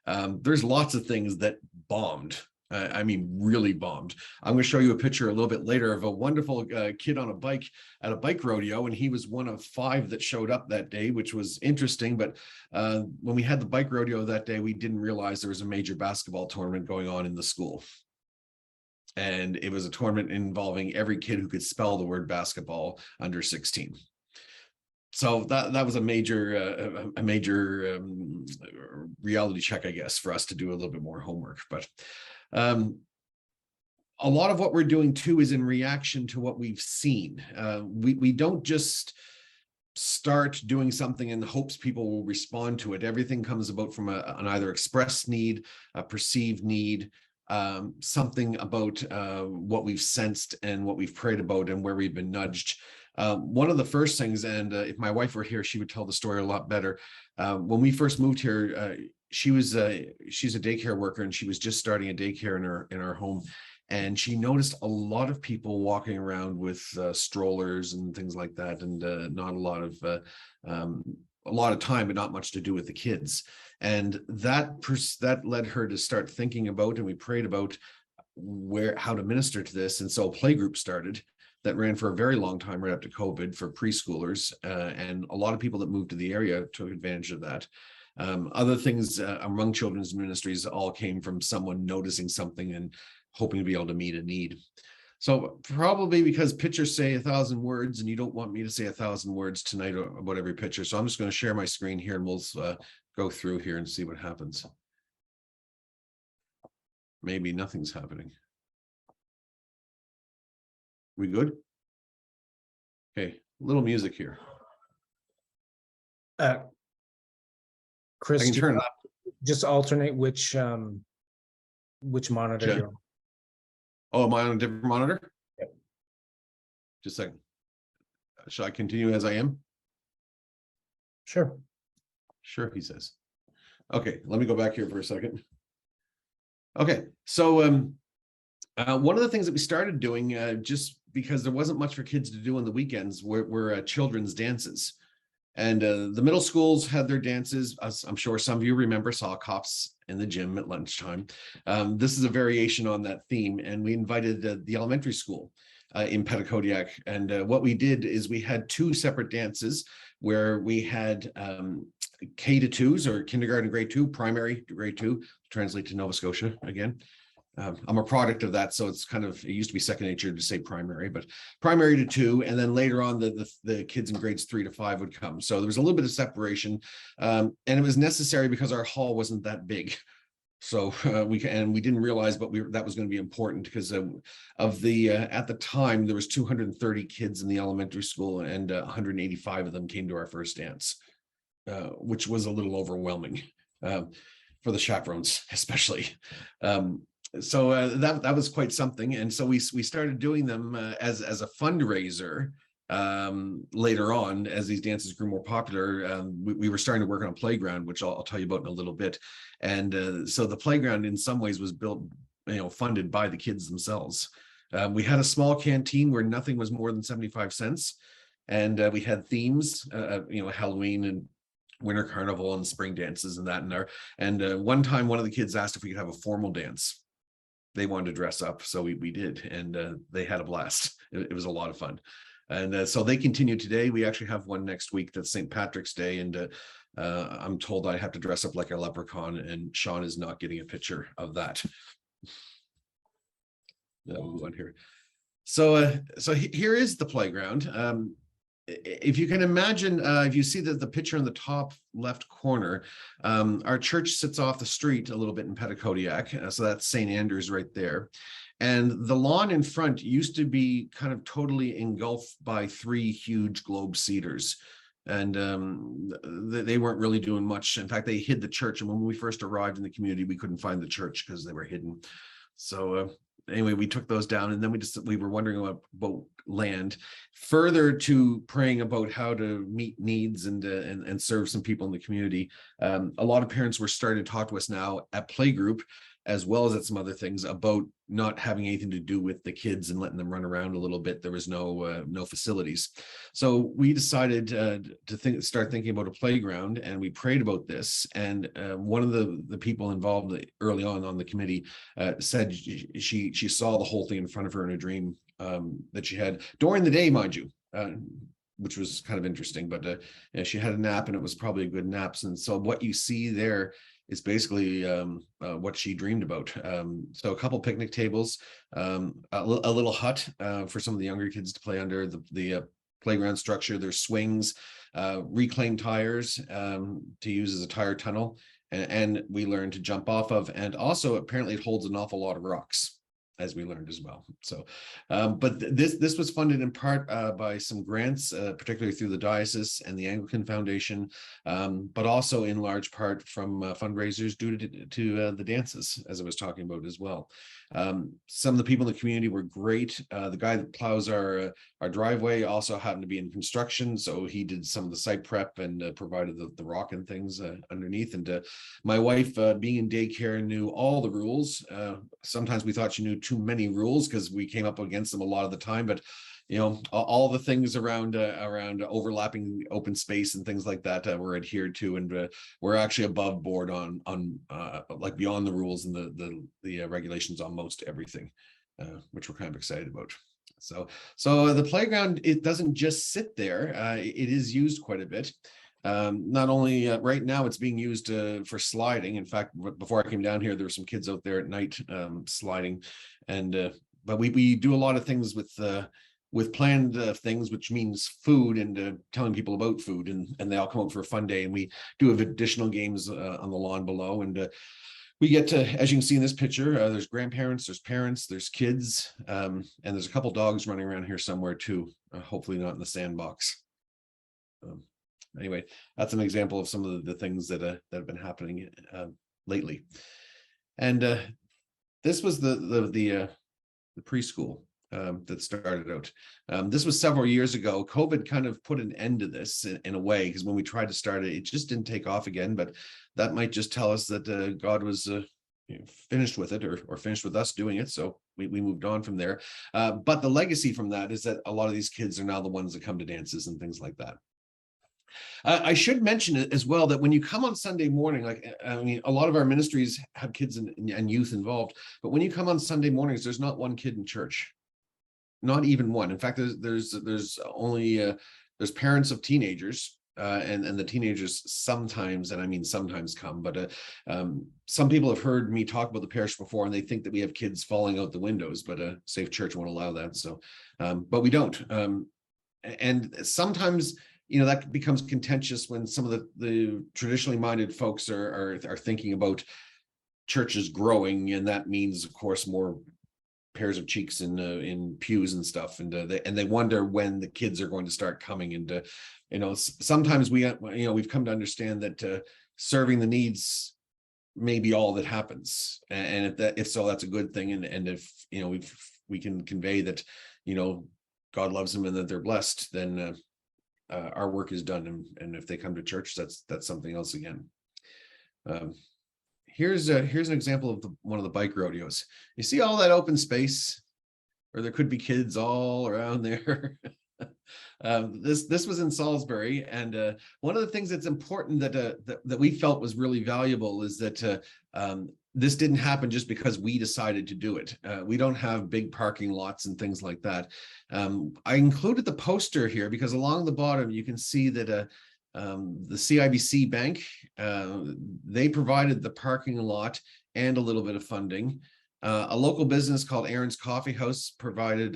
There's lots of things that bombed. I mean, really bombed. I'm going to show you a picture a little bit later of a wonderful kid on a bike at a bike rodeo, and he was one of 5 that showed up that day, which was interesting. But when we had the bike rodeo that day, we didn't realize there was a major basketball tournament going on in the school. And it was a tournament involving every kid who could spell the word basketball under 16. So that was a major reality check, I guess, for us to do a little bit more homework. But a lot of what we're doing too is in reaction to what we've seen. We don't just start doing something in hopes people will respond to it. Everything comes about from an either expressed need, a perceived need, something about what we've sensed and what we've prayed about and where we've been nudged. One of the first things, and if my wife were here, she would tell the story a lot better. When we first moved here, she's a daycare worker, and she was just starting a daycare in our home. And she noticed a lot of people walking around with strollers and things like that, and not a lot of time, but not much to do with the kids. And that led her to start thinking about, and we prayed about how to minister to this. And so a play group started that ran for a very long time, right up to COVID, for preschoolers. And a lot of people that moved to the area took advantage of that. Other things among children's ministries all came from someone noticing something and hoping to be able to meet a need. So probably because pictures say 1,000 words, and you don't want me to say 1,000 words tonight about every picture. So I'm just going to share my screen here, and we'll go through here and see what happens. Maybe nothing's happening. We good? Okay, a little music here. Chris, I can do you turn it want- up. just alternate which monitor Sure. you're on. Oh, am I on a different monitor? Yep. Just a second. Shall I continue as I am? Sure. Sure, he says. Okay, let me go back here for a second. Okay, so one of the things that we started doing, just because there wasn't much for kids to do on the weekends, were children's dances. And the middle schools had their dances. As I'm sure some of you remember, saw cops in the gym at lunchtime. This is a variation on that theme, and we invited the elementary school in Petitcodiac. And what we did is we had two separate dances where we had K to 2s, or kindergarten grade 2, primary grade 2, translate to Nova Scotia again. I'm a product of that, so it's kind of, it used to be second nature to say primary, but primary to 2, and then later on the kids in grades 3 to 5 would come. So there was a little bit of separation, and it was necessary because our hall wasn't that big. So we didn't realize, but that was going to be important because of the at the time there was 230 kids in the elementary school, and 185 of them came to our first dance, which was a little overwhelming for the chaperones, especially. So that was quite something, and so we started doing them as a fundraiser. Later on, as these dances grew more popular, we were starting to work on a playground, which I'll tell you about in a little bit. And so the playground in some ways was built, funded by the kids themselves. We had a small canteen where nothing was more than 75 cents, and we had themes, Halloween and winter carnival and spring dances and that in there. And one time one of the kids asked if we could have a formal dance. They wanted to dress up, so we did, and they had a blast. It was a lot of fun. And so they continue today. We actually have one next week that's St. Patrick's Day, and I'm told I have to dress up like a leprechaun, and Sean is not getting a picture of that. We'll move on here. So here is the playground. If you can imagine, if you see the picture in the top left corner, our church sits off the street a little bit in Petitcodiac, so that's St. Andrews right there. And the lawn in front used to be kind of totally engulfed by 3 huge globe cedars. And they weren't really doing much. In fact, they hid the church. And when we first arrived in the community, we couldn't find the church because they were hidden. So anyway, we took those down, and then we were wondering about land, further to praying about how to meet needs and serve some people in the community. A lot of parents were starting to talk to us now at playgroup, as well as at some other things, about not having anything to do with the kids and letting them run around a little bit. There was no facilities. So we decided to start thinking about a playground, and we prayed about this. And one of the people involved early on the committee said she saw the whole thing in front of her in a dream that she had during the day, mind you, which was kind of interesting. But she had a nap, and it was probably a good nap. And so what you see there is basically what she dreamed about. So a couple picnic tables, a little hut for some of the younger kids to play under, the playground structure. There's swings, reclaimed tires to use as a tire tunnel, and we learned to jump off of. And also apparently it holds an awful lot of rocks, as we learned as well. So, but this was funded in part by some grants, particularly through the diocese and the Anglican Foundation, but also in large part from fundraisers due to the dances, as I was talking about as well. Some of the people in the community were great. The guy that plows our driveway also happened to be in construction, so he did some of the site prep and provided the rock and things underneath. And my wife, being in daycare, knew all the rules. Sometimes we thought she knew too many rules because we came up against them a lot of the time, but all the things around overlapping open space and things like that were adhered to, and we're actually above board on like beyond the rules and the regulations on most everything, which we're kind of excited about. So the playground, it doesn't just sit there. It is used quite a bit. Not only right now it's being used for sliding. In fact, before I came down here, there were some kids out there at night sliding, and but we do a lot of things with planned things, which means food, and telling people about food, and they all come out for a fun day, and we do have additional games on the lawn below. And we get to, as you can see in this picture, there's grandparents, there's parents, there's kids, and there's a couple dogs running around here somewhere too, hopefully not in the sandbox. anyway, that's an example of some of the things that have been happening lately. And this was the preschool that started out. This was several years ago. COVID kind of put an end to this in a way, because when we tried to start it, it just didn't take off again. But that might just tell us that God was finished with it, or finished with us doing it. So we moved on from there. But the legacy from that is that a lot of these kids are now the ones that come to dances and things like that. I should mention it as well that when you come on Sunday morning, like, I mean, a lot of our ministries have kids and youth involved, but when you come on Sunday mornings, there's not one kid in church, not even one. In fact, there's only there's parents of teenagers, and the teenagers sometimes, and I mean sometimes, come, but some people have heard me talk about the parish before, and they think that we have kids falling out the windows, but Safe Church won't allow that. So, but we don't, and sometimes, you know, that becomes contentious when some of the traditionally minded folks are thinking about churches growing, and that means, of course, more pairs of cheeks in pews and stuff, and they wonder when the kids are going to start coming. And you know, sometimes we've come to understand that serving the needs may be all that happens, and if so, that's a good thing. And if, you know, we can convey that, you know, God loves them and that they're blessed, then our work is done. And if they come to church, that's something else again. Here's an example of one of the bike rodeos. You see all that open space, or there could be kids all around there. This was in Salisbury, and one of the things that's important that we felt was really valuable is that this didn't happen just because we decided to do it. We don't have big parking lots and things like that. I included the poster here because along the bottom you can see that the CIBC Bank, they provided the parking lot and a little bit of funding. A local business called Aaron's Coffee House provided,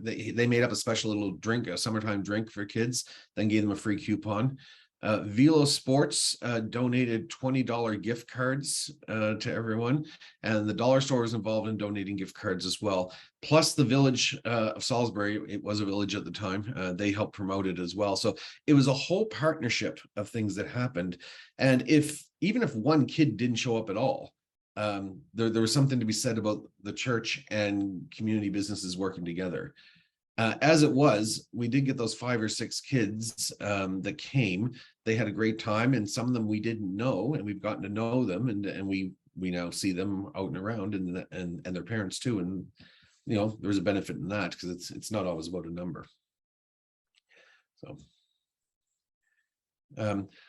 they made up a special little drink, a summertime drink for kids, then gave them a free coupon. Velo Sports donated $20 gift cards to everyone, and the dollar store was involved in donating gift cards as well. Plus the village of Salisbury, it was a village at the time, they helped promote it as well. So it was a whole partnership of things that happened. And even if one kid didn't show up at all, there was something to be said about the church and community businesses working together. As it was, we did get those 5 or 6 kids that came. They had a great time, and some of them we didn't know, and we've gotten to know them, and we now see them out and around, and their parents too. And you know, there's a benefit in that, because it's not always about a number. So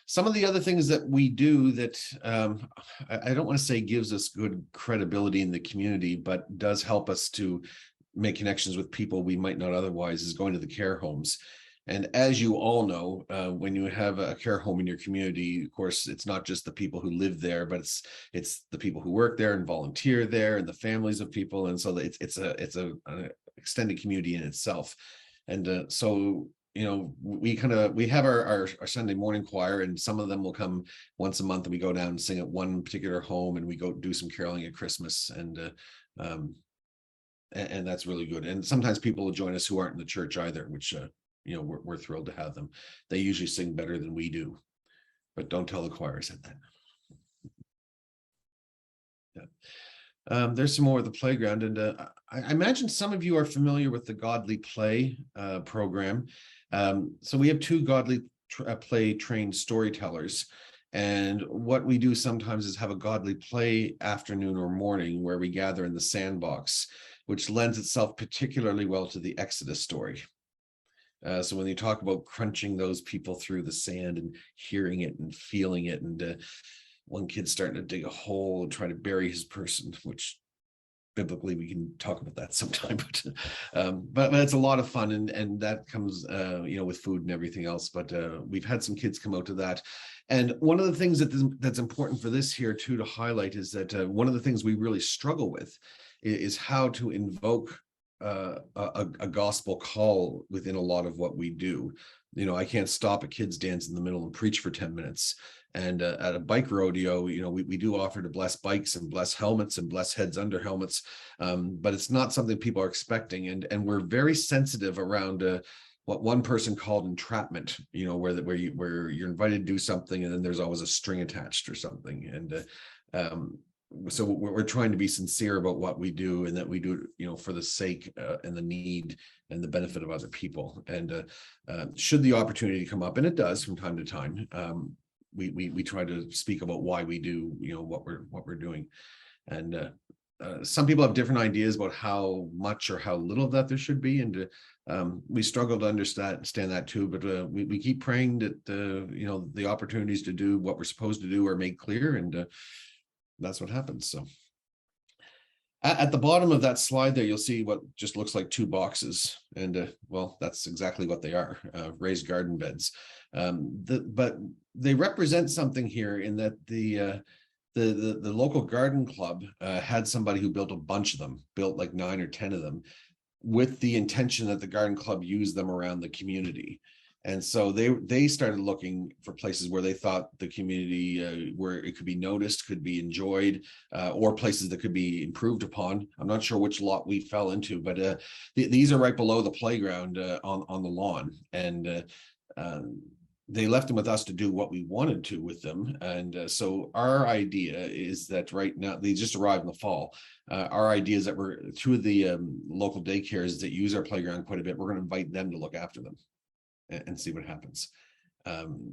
some of the other things that we do that I don't want to say gives us good credibility in the community, but does help us to make connections with people we might not otherwise, is going to the care homes. And as you all know, when you have a care home in your community, of course, it's not just the people who live there, but it's the people who work there and volunteer there, and the families of people. And so it's an extended community in itself. And so, you know, we have our Sunday morning choir, and some of them will come once a month, and we go down and sing at one particular home, and we go do some caroling at Christmas, and that's really good. And sometimes people will join us who aren't in the church either, which you know, we're thrilled to have them. They usually sing better than we do, but don't tell the choir I said that. Yeah. There's some more of the playground, and I imagine some of you are familiar with the Godly Play program. So we have 2 Godly Play trained storytellers, and what we do sometimes is have a Godly Play afternoon or morning where we gather in the sandbox, which lends itself particularly well to the Exodus story. So when you talk about crunching those people through the sand and hearing it and feeling it, and one kid starting to dig a hole and try to bury his person, which biblically we can talk about that sometime, but it's a lot of fun, and that comes you know, with food and everything else. But we've had some kids come out to that. And one of the things that's important for this here too to highlight is that one of the things we really struggle with is how to invoke a gospel call within a lot of what we do. You know, I can't stop a kids dance in the middle and preach for 10 minutes. And at a bike rodeo, you know, we do offer to bless bikes and bless helmets and bless heads under helmets, but it's not something people are expecting. And we're very sensitive around what one person called entrapment, you know, where you're invited to do something and then there's always a string attached or something. And so we're trying to be sincere about what we do, and that we do it, you know, for the sake and the need and the benefit of other people. And should the opportunity come up, and it does from time to time, we try to speak about why we do, you know, what we're doing. And some people have different ideas about how much or how little of that there should be, and we struggle to understand that too. But we keep praying that you know, the opportunities to do what we're supposed to do are made clear, and that's what happens. So at the bottom of that slide there, you'll see what just looks like 2 boxes, and well, that's exactly what they are, raised garden beds. But they represent something here, in that the local garden club had somebody who built a bunch of them, built like 9 or 10 of them, with the intention that the garden club use them around the community. And so they started looking for places where they thought the community, where it could be noticed, could be enjoyed, or places that could be improved upon. I'm not sure which lot we fell into, but these are right below the playground on the lawn. And they left them with us to do what we wanted to with them. And so our idea is that right now, they just arrived in the fall. Our idea is that we're, through the local daycares that use our playground quite a bit, we're going to invite them to look after them and see what happens.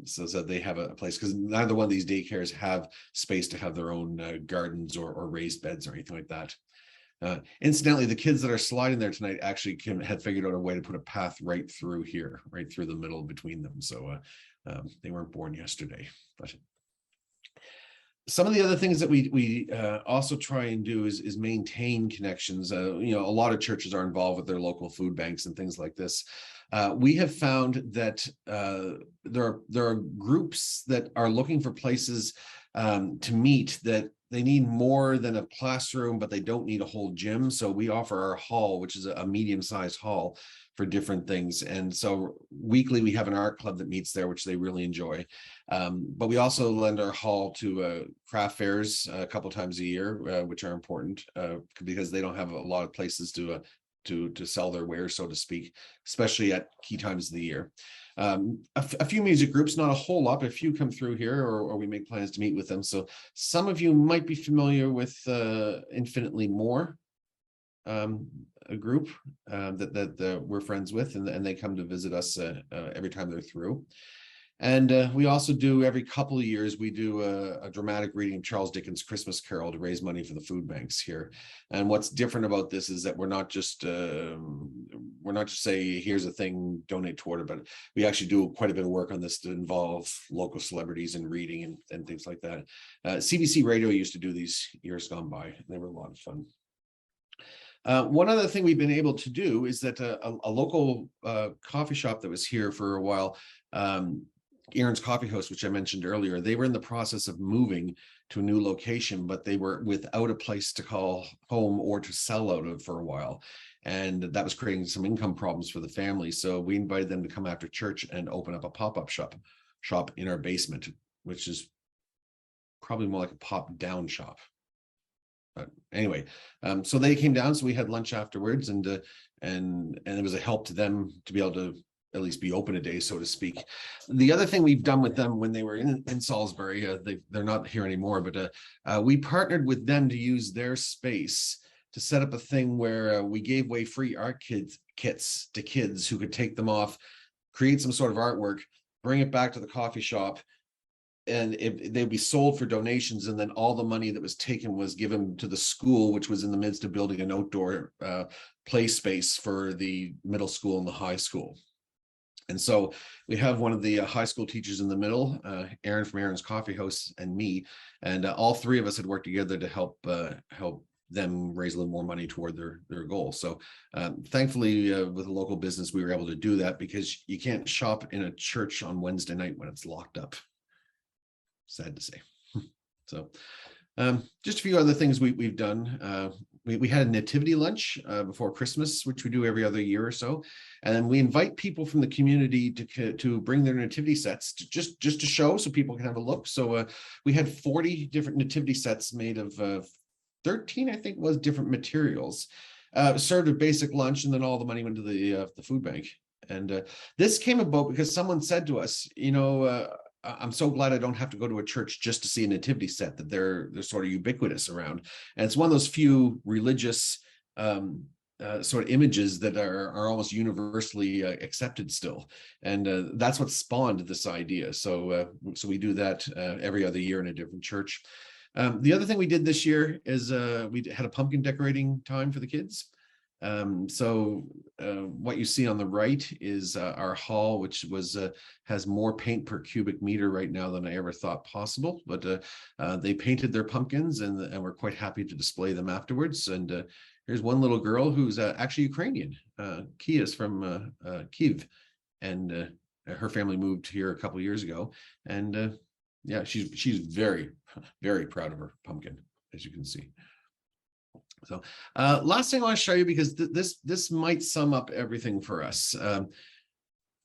So that they have a place, because neither one of these daycares have space to have their own gardens or raised beds or anything like that. Incidentally, the kids that are sliding there tonight actually had figured out a way to put a path right through here, right through the middle between them. So they weren't born yesterday. But some of the other things that we also try and do is maintain connections. You know, a lot of churches are involved with their local food banks and things like this. We have found that there are groups that are looking for places to meet, that they need more than a classroom, but they don't need a whole gym. So we offer our hall, which is a medium-sized hall, for different things. And so weekly we have an art club that meets there, which they really enjoy. But we also lend our hall to craft fairs a couple times a year, which are important because they don't have a lot of places to sell their wares, so to speak, especially at key times of the year. A few music groups, not a whole lot, but a few come through here, or we make plans to meet with them. So some of you might be familiar with Infinitely More, a group that we're friends with, and they come to visit us every time they're through. And we also do, every couple of years, we do a dramatic reading of Charles Dickens' Christmas Carol to raise money for the food banks here. And what's different about this is that we're not just say, here's a thing, donate toward it, but we actually do quite a bit of work on this to involve local celebrities in reading and things like that. CBC Radio used to do these years gone by, and they were a lot of fun. One other thing we've been able to do is that a local coffee shop that was here for a while, Aaron's Coffee House, which I mentioned earlier, they were in the process of moving to a new location, but they were without a place to call home or to sell out of for a while. And that was creating some income problems for the family. So we invited them to come after church and open up a pop-up shop in our basement, which is probably more like a pop-down shop. But anyway, so they came down, so we had lunch afterwards, and it was a help to them to be able to at least be open a day, so to speak. The other thing we've done with them when they were in Salisbury, they're not here anymore, but we partnered with them to use their space to set up a thing where we gave away free art kits to kids who could take them off, create some sort of artwork, bring it back to the coffee shop, and they'd be sold for donations, and then all the money that was taken was given to the school, which was in the midst of building an outdoor play space for the middle school and the high school. And so we have one of the high school teachers in the middle, Aaron from Aaron's Coffee House, and me, and all three of us had worked together to help them raise a little more money toward their goal. So thankfully, with a local business, we were able to do that, because you can't shop in a church on Wednesday night when it's locked up. Sad to say. So just a few other things we've done. We had a nativity lunch before Christmas, which we do every other year or so, and then we invite people from the community to bring their nativity sets to just to show, so people can have a look. So we had 40 different nativity sets made of 13, I think, was different materials. Served a basic lunch, and then all the money went to the food bank. And this came about because someone said to us, I'm so glad I don't have to go to a church just to see a nativity set, that they're sort of ubiquitous around. And it's one of those few religious sort of images that are almost universally accepted still. And that's what spawned this idea. So we do that every other year in a different church. The other thing we did this year is we had a pumpkin decorating time for the kids. What you see on the right is our hall, which has more paint per cubic meter right now than I ever thought possible. But they painted their pumpkins, and we're quite happy to display them afterwards. And here's one little girl who's actually Ukrainian. Kia is from Kyiv, and her family moved here a couple of years ago. And yeah, she's very, very proud of her pumpkin, as you can see. So last thing I want to show you, because this might sum up everything for us.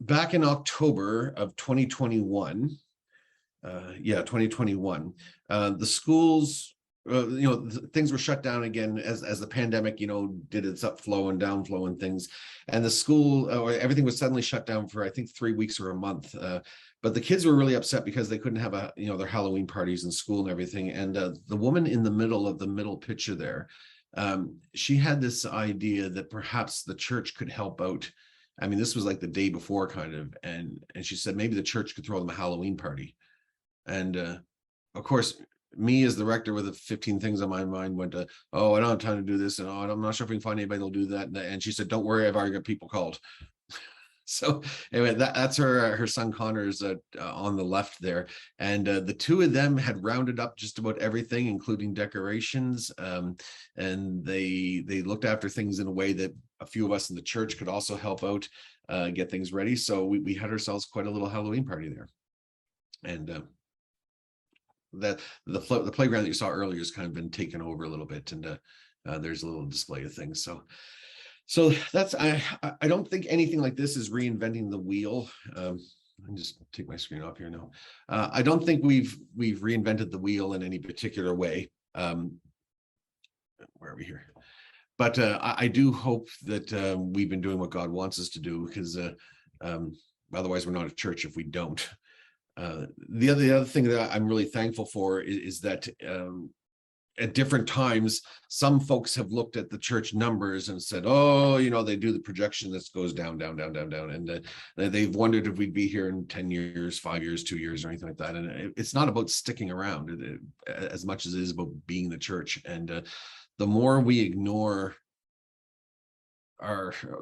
Back in October of 2021, the schools, things were shut down again as the pandemic, did its upflow and downflow and things. And the school, everything was suddenly shut down for, I think, 3 weeks or a month. But the kids were really upset because they couldn't have their Halloween parties in school and everything. And the woman in the middle picture there, she had this idea that perhaps the church could help out. I mean, this was like the day before kind of, and she said maybe the church could throw them a Halloween party. And of course, me as the rector with the 15 things on my mind went to, oh, I don't have time to do this, and oh, I'm not sure if we can find anybody that'll do that. And she said, don't worry, I've already got people called. So anyway, that's her son Connor's on the left there, and the two of them had rounded up just about everything, including decorations, and they looked after things in a way that a few of us in the church could also help out get things ready. So we had ourselves quite a little Halloween party there, and the playground that you saw earlier has kind of been taken over a little bit, and there's a little display of things. So that's, I don't think anything like this is reinventing the wheel. I'll just take my screen off here now. I don't think we've reinvented the wheel in any particular way. Where are we here? But I do hope that we've been doing what God wants us to do, because otherwise we're not a church if we don't. The other thing that I'm really thankful for is that at different times, some folks have looked at the church numbers and said, oh, they do the projection that goes down, and they've wondered if we'd be here in 10 years, 5 years, 2 years, or anything like that. And it's not about sticking around as much as it is about being the church. And the more we ignore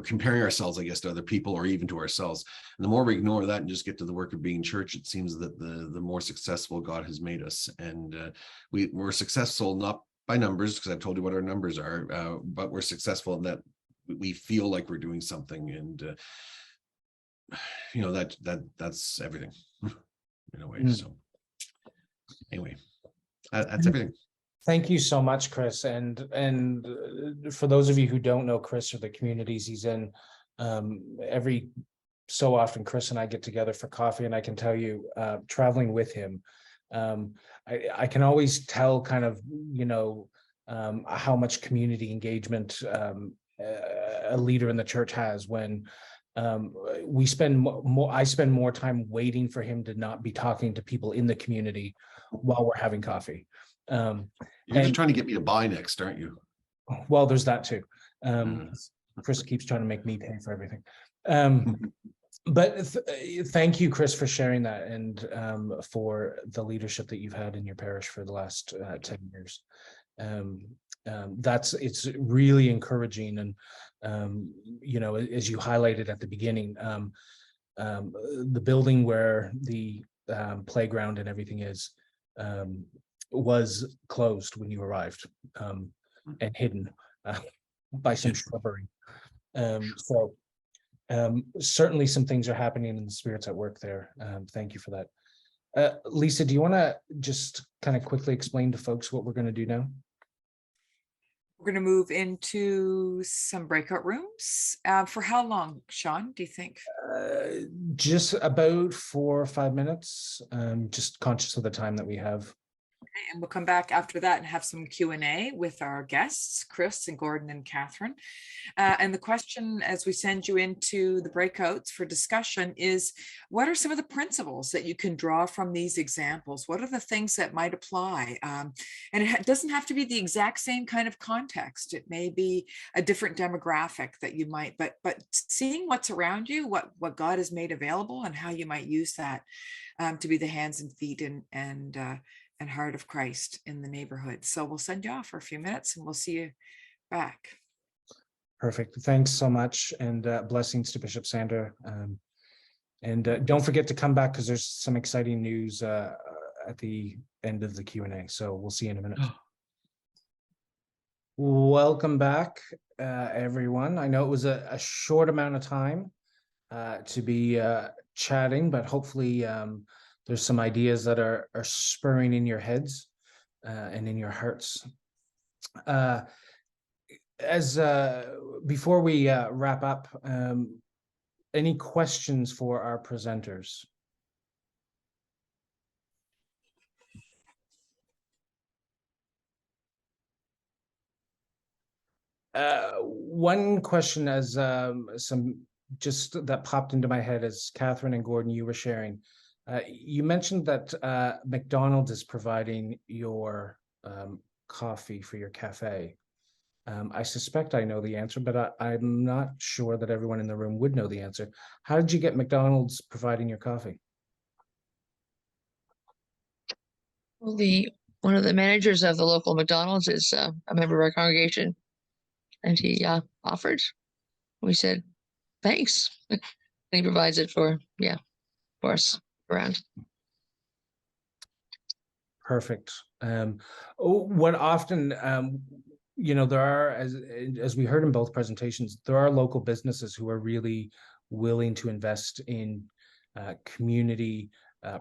comparing ourselves, I guess, to other people or even to ourselves, and the more we ignore that and just get to the work of being church, it seems that the more successful God has made us. And we're successful not by numbers, because I've told you what our numbers are, but we're successful in that we feel like we're doing something, and that's everything in a way. So anyway, that's everything. Thank you so much, Chris. And for those of you who don't know Chris or the communities he's in, every so often Chris and I get together for coffee, and I can tell you, traveling with him, I can always tell kind of, how much community engagement a leader in the church has when I spend more time waiting for him to not be talking to people in the community while we're having coffee. You're just trying to get me to buy next, aren't you? Well, there's that too. Chris keeps trying to make me pay for everything. But thank you, Chris, for sharing that, and for the leadership that you've had in your parish for the last 10 years. It's really encouraging. And as you highlighted at the beginning, the building where the playground and everything is was closed when you arrived, and hidden by some shrubbery. Certainly some things are happening in the spirits at work there. Thank you for that. Lisa, do you want to just kind of quickly explain to folks what we're going to do now? We're going to move into some breakout rooms. For how long, Sean, do you think? Just about 4 or 5 minutes. Just conscious of the time that we have. And we'll come back after that and have some Q&A with our guests, Chris and Gordon and Catherine. And the question, as we send you into the breakouts for discussion, is what are some of the principles that you can draw from these examples? What are the things that might apply? And it doesn't have to be the exact same kind of context. It may be a different demographic that you might, but seeing what's around you, what God has made available, and how you might use that to be the hands and feet and heart of Christ in the neighborhood. So we'll send you off for a few minutes and we'll see you back. Perfect. Thanks so much, and blessings to Bishop Sandra. And don't forget to come back, because there's some exciting news at the end of the Q&A. So we'll see you in a minute. Welcome back, everyone. I know it was a short amount of time to be chatting, but hopefully there's some ideas that are spurring in your heads and in your hearts. Before we wrap up, any questions for our presenters? One question as some just that popped into my head as Catherine and Gordon, you were sharing. You mentioned that McDonald's is providing your coffee for your cafe. I suspect I know the answer, but I'm not sure that everyone in the room would know the answer. How did you get McDonald's providing your coffee? Well, one of the managers of the local McDonald's is a member of our congregation, and he offered. We said, thanks. And he provides it for us around. Perfect. What often, there are, as we heard in both presentations, there are local businesses who are really willing to invest in community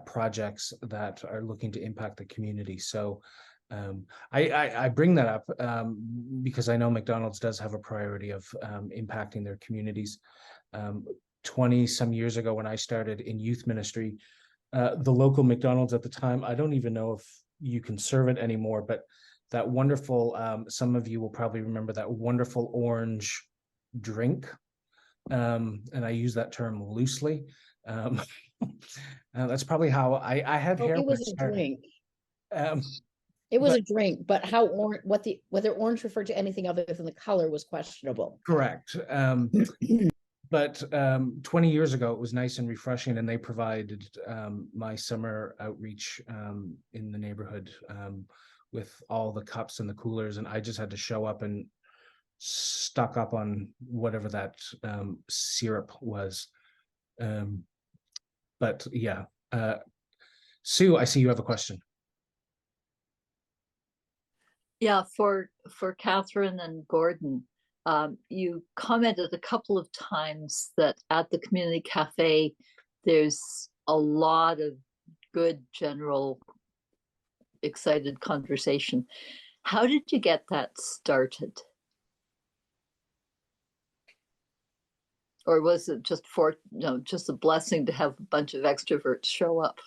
projects that are looking to impact the community. So I bring that up because I know McDonald's does have a priority of impacting their communities. 20 some years ago, when I started in youth ministry, the local McDonald's at the time, I don't even know if you can serve it anymore, but that wonderful, some of you will probably remember that wonderful orange drink. And I use that term loosely. That's probably how I had hair. It was a drink. It was a drink, but how whether orange referred to anything other than the color was questionable. Correct. But 20 years ago, it was nice and refreshing, and they provided my summer outreach in the neighborhood with all the cups and the coolers, and I just had to show up and stock up on whatever that syrup was. But yeah, Sue, I see you have a question. Yeah, for Catherine and Gordon. You commented a couple of times that at the community cafe, there's a lot of good, general, excited conversation. How did you get that started? Or was it just just a blessing to have a bunch of extroverts show up?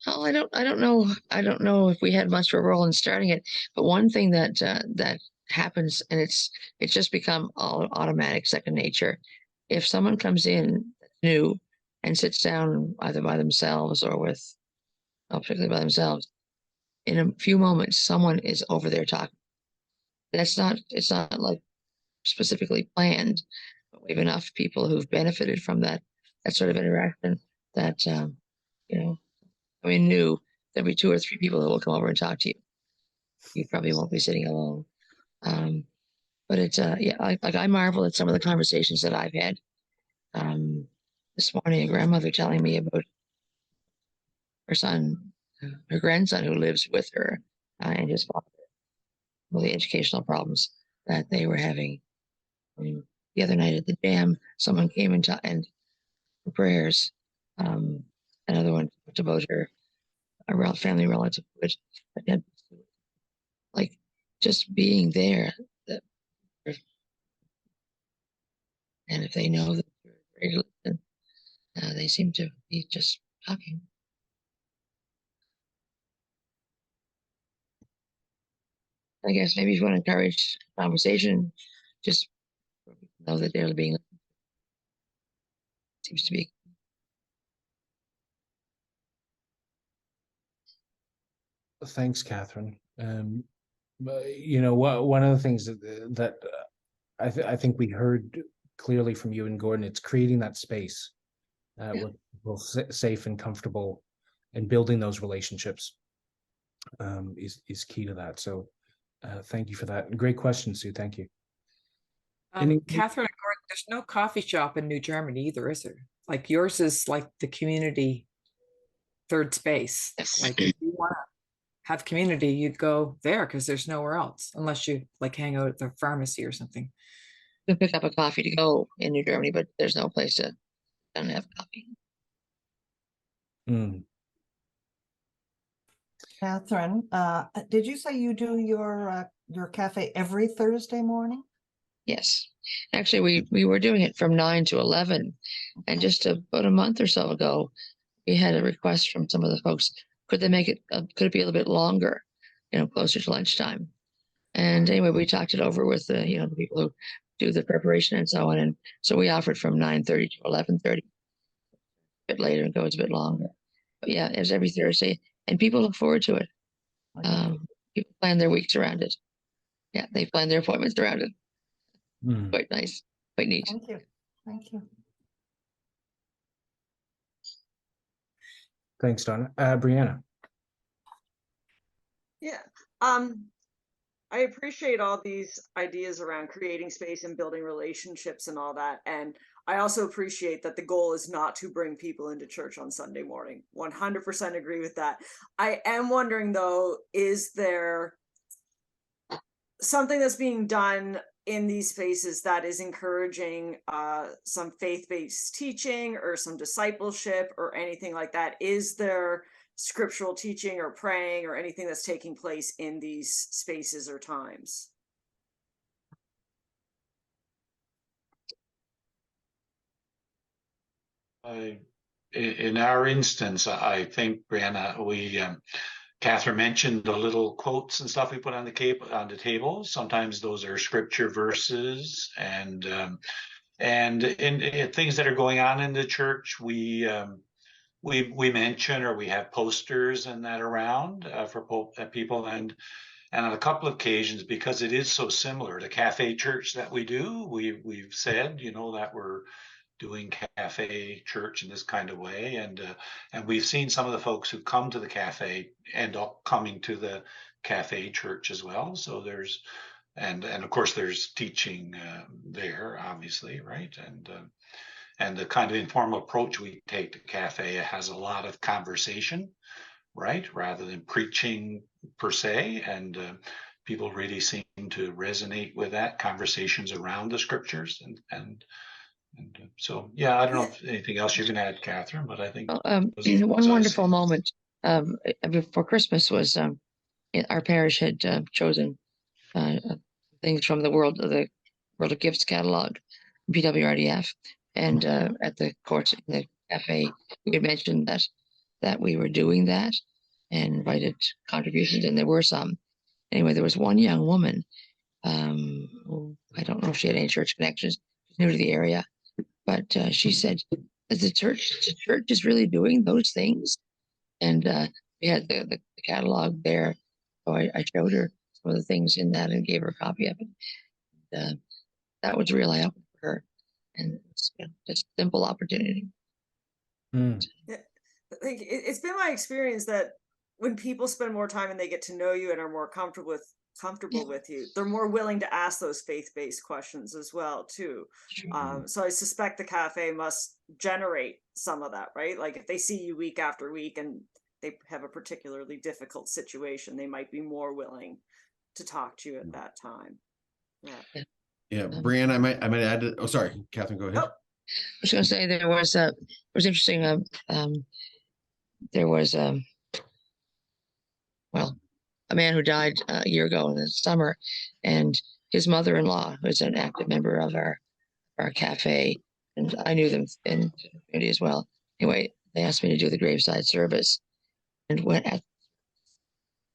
Oh, I don't know. I don't know if we had much of a role in starting it, but one thing that happens, and it's just become all automatic, second nature. If someone comes in new and sits down either by themselves or particularly by themselves, in a few moments, someone is over there talking. It's not like specifically planned, but we have enough people who've benefited from that sort of interaction that knew there'll be 2 or 3 people that will come over and talk to you. You probably won't be sitting alone. But it's I marvel at some of the conversations that I've had. This morning, a grandmother telling me about her grandson who lives with her and his father, all the educational problems that they were having. The other night at the dam, someone came and for prayers. Another one talked about a family relative, like just being there. And if they know that you're very listening, they seem to be just talking. I guess maybe if you want to encourage conversation, just know that they're being, seems to be. Thanks, Catherine. You know, one of the things that I think we heard clearly from you and Gordon, it's creating that space where people safe and comfortable, and building those relationships is key to that. So thank you for that. Great question, Sue. Thank you. Catherine and Gordon, there's no coffee shop in New Germany either, is there? Like yours is like the community third space. Like if you want to have community, you'd go there because there's nowhere else unless you like hang out at the pharmacy or something. You can pick up a coffee to go in New Germany, but there's no place to don't have coffee. Catherine, did you say you do your cafe every Thursday morning? Yes, actually, we were doing it from 9 to 11, and just about a month or so ago, we had a request from some of the folks. Could they make it? Could it be a little bit longer? You know, closer to lunchtime. And anyway, we talked it over with the the people who do the preparation and so on, and so we offered from 9:30 to 11:30. A bit later, it goes a bit longer. But yeah, it's every Thursday, and people look forward to it. People plan their weeks around it. Yeah, they plan their appointments around it. Quite nice, quite neat. Thank you. Thank you. Thanks, Donna. Brianna. Yeah, I appreciate all these ideas around creating space and building relationships and all that. And I also appreciate that the goal is not to bring people into church on Sunday morning. 100% agree with that. I am wondering though, is there something that's being done in these spaces that is encouraging some faith-based teaching or some discipleship or anything like that? Is there scriptural teaching or praying or anything that's taking place in these spaces or times? In our instance, I think, Brianna, we Catherine mentioned the little quotes and stuff we put on the table. Sometimes those are scripture verses, and things that are going on in the church. We mention, or we have posters and that around for people, and on a couple of occasions, because it is so similar to cafe church that we do, we've said that we're doing cafe church in this kind of way, and we've seen some of the folks who come to the cafe end up coming to the cafe church as well. So there's and of course there's teaching there, obviously, right? And the kind of informal approach we take to cafe has a lot of conversation, right, rather than preaching per se, and people really seem to resonate with that, conversations around the scriptures, and so, yeah, I don't know if anything else you can add, Catherine, but I think one wonderful moment before Christmas was our parish had chosen things from the World of Gifts catalog, PWRDF, and at the courts in the cafe, we had mentioned that we were doing that and invited contributions, and there were some. Anyway, there was one young woman, who, I don't know if she had any church connections, new to the area, but she said, the church is really doing those things. And we had the catalog there. So I showed her some of the things in that and gave her a copy of it. And, that was really up for her. And it's just a simple opportunity. It's been my experience that when people spend more time and they get to know you and are more comfortable with you, they're more willing to ask those faith-based questions as well too. So I suspect the cafe must generate some of that, right? Like if they see you week after week and they have a particularly difficult situation, they might be more willing to talk to you at that time. Yeah, Brianna, I might add. Oh, sorry, Catherine, go ahead. Oh. I was going to say there was it was interesting. There was a man who died a year ago in the summer, and his mother-in-law was an active member of our cafe, and I knew them in the community as well. Anyway, they asked me to do the graveside service, and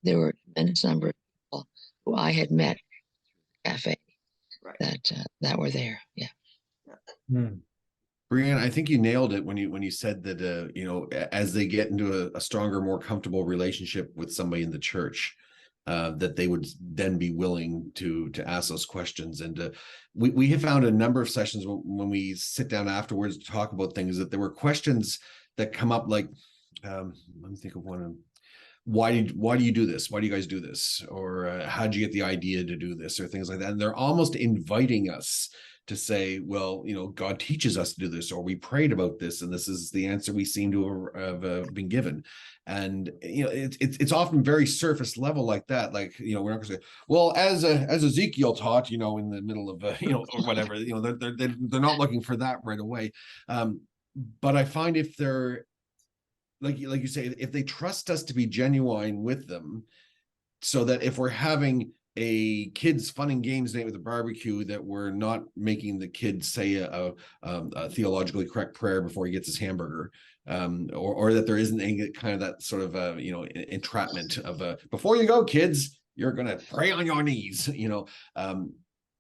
there were a tremendous number of people who I had met cafe Right. that were there. Yeah. Hmm. Brianne, I think you nailed it when you said that as they get into a stronger, more comfortable relationship with somebody in the church, that they would then be willing to ask those questions. And we have found a number of sessions when we sit down afterwards to talk about things, that there were questions that come up like, let me think of one. Why do you do this? Why do you guys do this? Or how did you get the idea to do this? Or things like that. And they're almost inviting us to say, well, God teaches us to do this, or we prayed about this, and this is the answer we seem to have been given. And it's often very surface level like that. Like, we're not going to say, well, as Ezekiel taught, in the middle of or whatever. They're not looking for that right away. But I find if they're like you say, if they trust us to be genuine with them, so that if we're having a kids fun and games night with a barbecue, that we're not making the kid say a theologically correct prayer before he gets his hamburger, or that there isn't any kind of that sort of entrapment of before you go, kids, you're gonna pray on your knees.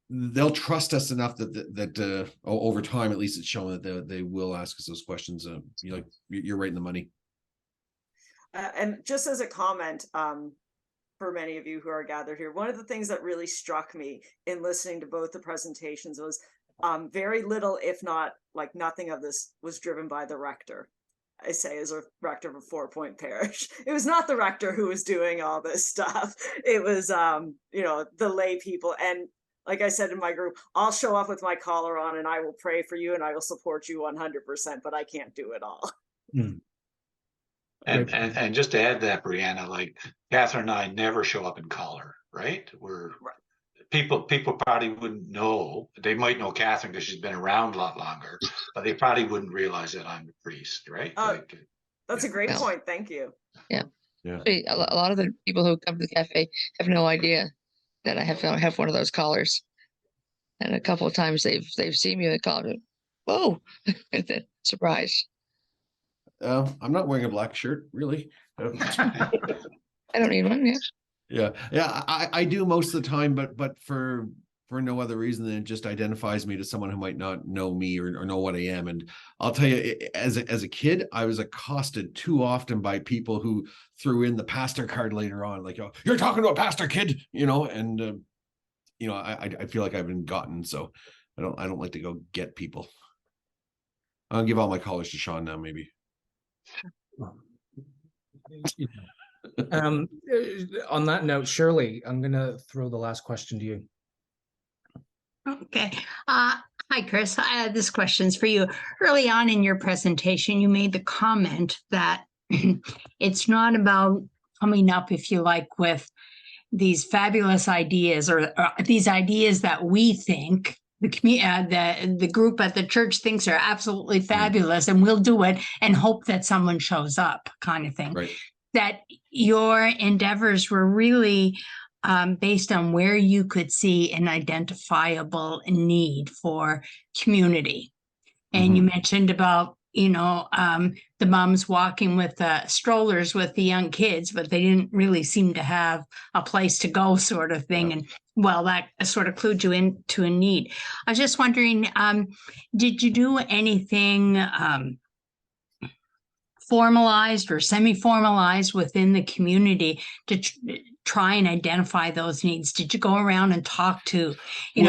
They'll trust us enough that over time, at least it's shown that they will ask us those questions. You're right in the money. And just as a comment, for many of you who are gathered here, one of the things that really struck me in listening to both the presentations was very little, if not like nothing of this was driven by the rector. I say as a rector of a 4-point parish. It was not the rector who was doing all this stuff. It was, the lay people. And like I said in my group, I'll show up with my collar on and I will pray for you and I will support you 100%, but I can't do it all. Hmm. And just to add that, Brianna, like Catherine and I never show up in collar, right? People probably wouldn't know. They might know Catherine because she's been around a lot longer, but they probably wouldn't realize that I'm the priest, right? That's a great point. Thank you. Yeah. A lot of the people who come to the cafe have no idea that I have one of those collars. And a couple of times they've seen me in the collar. Whoa! Surprise. I'm not wearing a black shirt, really. I don't need one. Yeah. I do most of the time, but for no other reason than it just identifies me to someone who might not know me or know what I am. And I'll tell you, as a kid, I was accosted too often by people who threw in the pastor card later on, like, "Oh, you're talking to a pastor, kid," and I feel like I've been gotten, so I don't like to go get people. I'll give all my collars to Sean now, maybe. On that note, Shirley, I'm going to throw the last question to you. Okay. Hi, Chris. This question's for you. Early on in your presentation, you made the comment that it's not about coming up, if you like, with these fabulous ideas or these ideas that we think the group at the church thinks are absolutely fabulous, and we'll do it and hope that someone shows up, kind of thing. Right. That your endeavors were really based on where you could see an identifiable need for community. And you mentioned about, the moms walking with strollers with the young kids, but they didn't really seem to have a place to go, sort of thing. Yeah. And well, that sort of clued you into a need. I was just wondering, did you do anything formalized or semi-formalized within the community to try and identify those needs? Did you go around and talk to,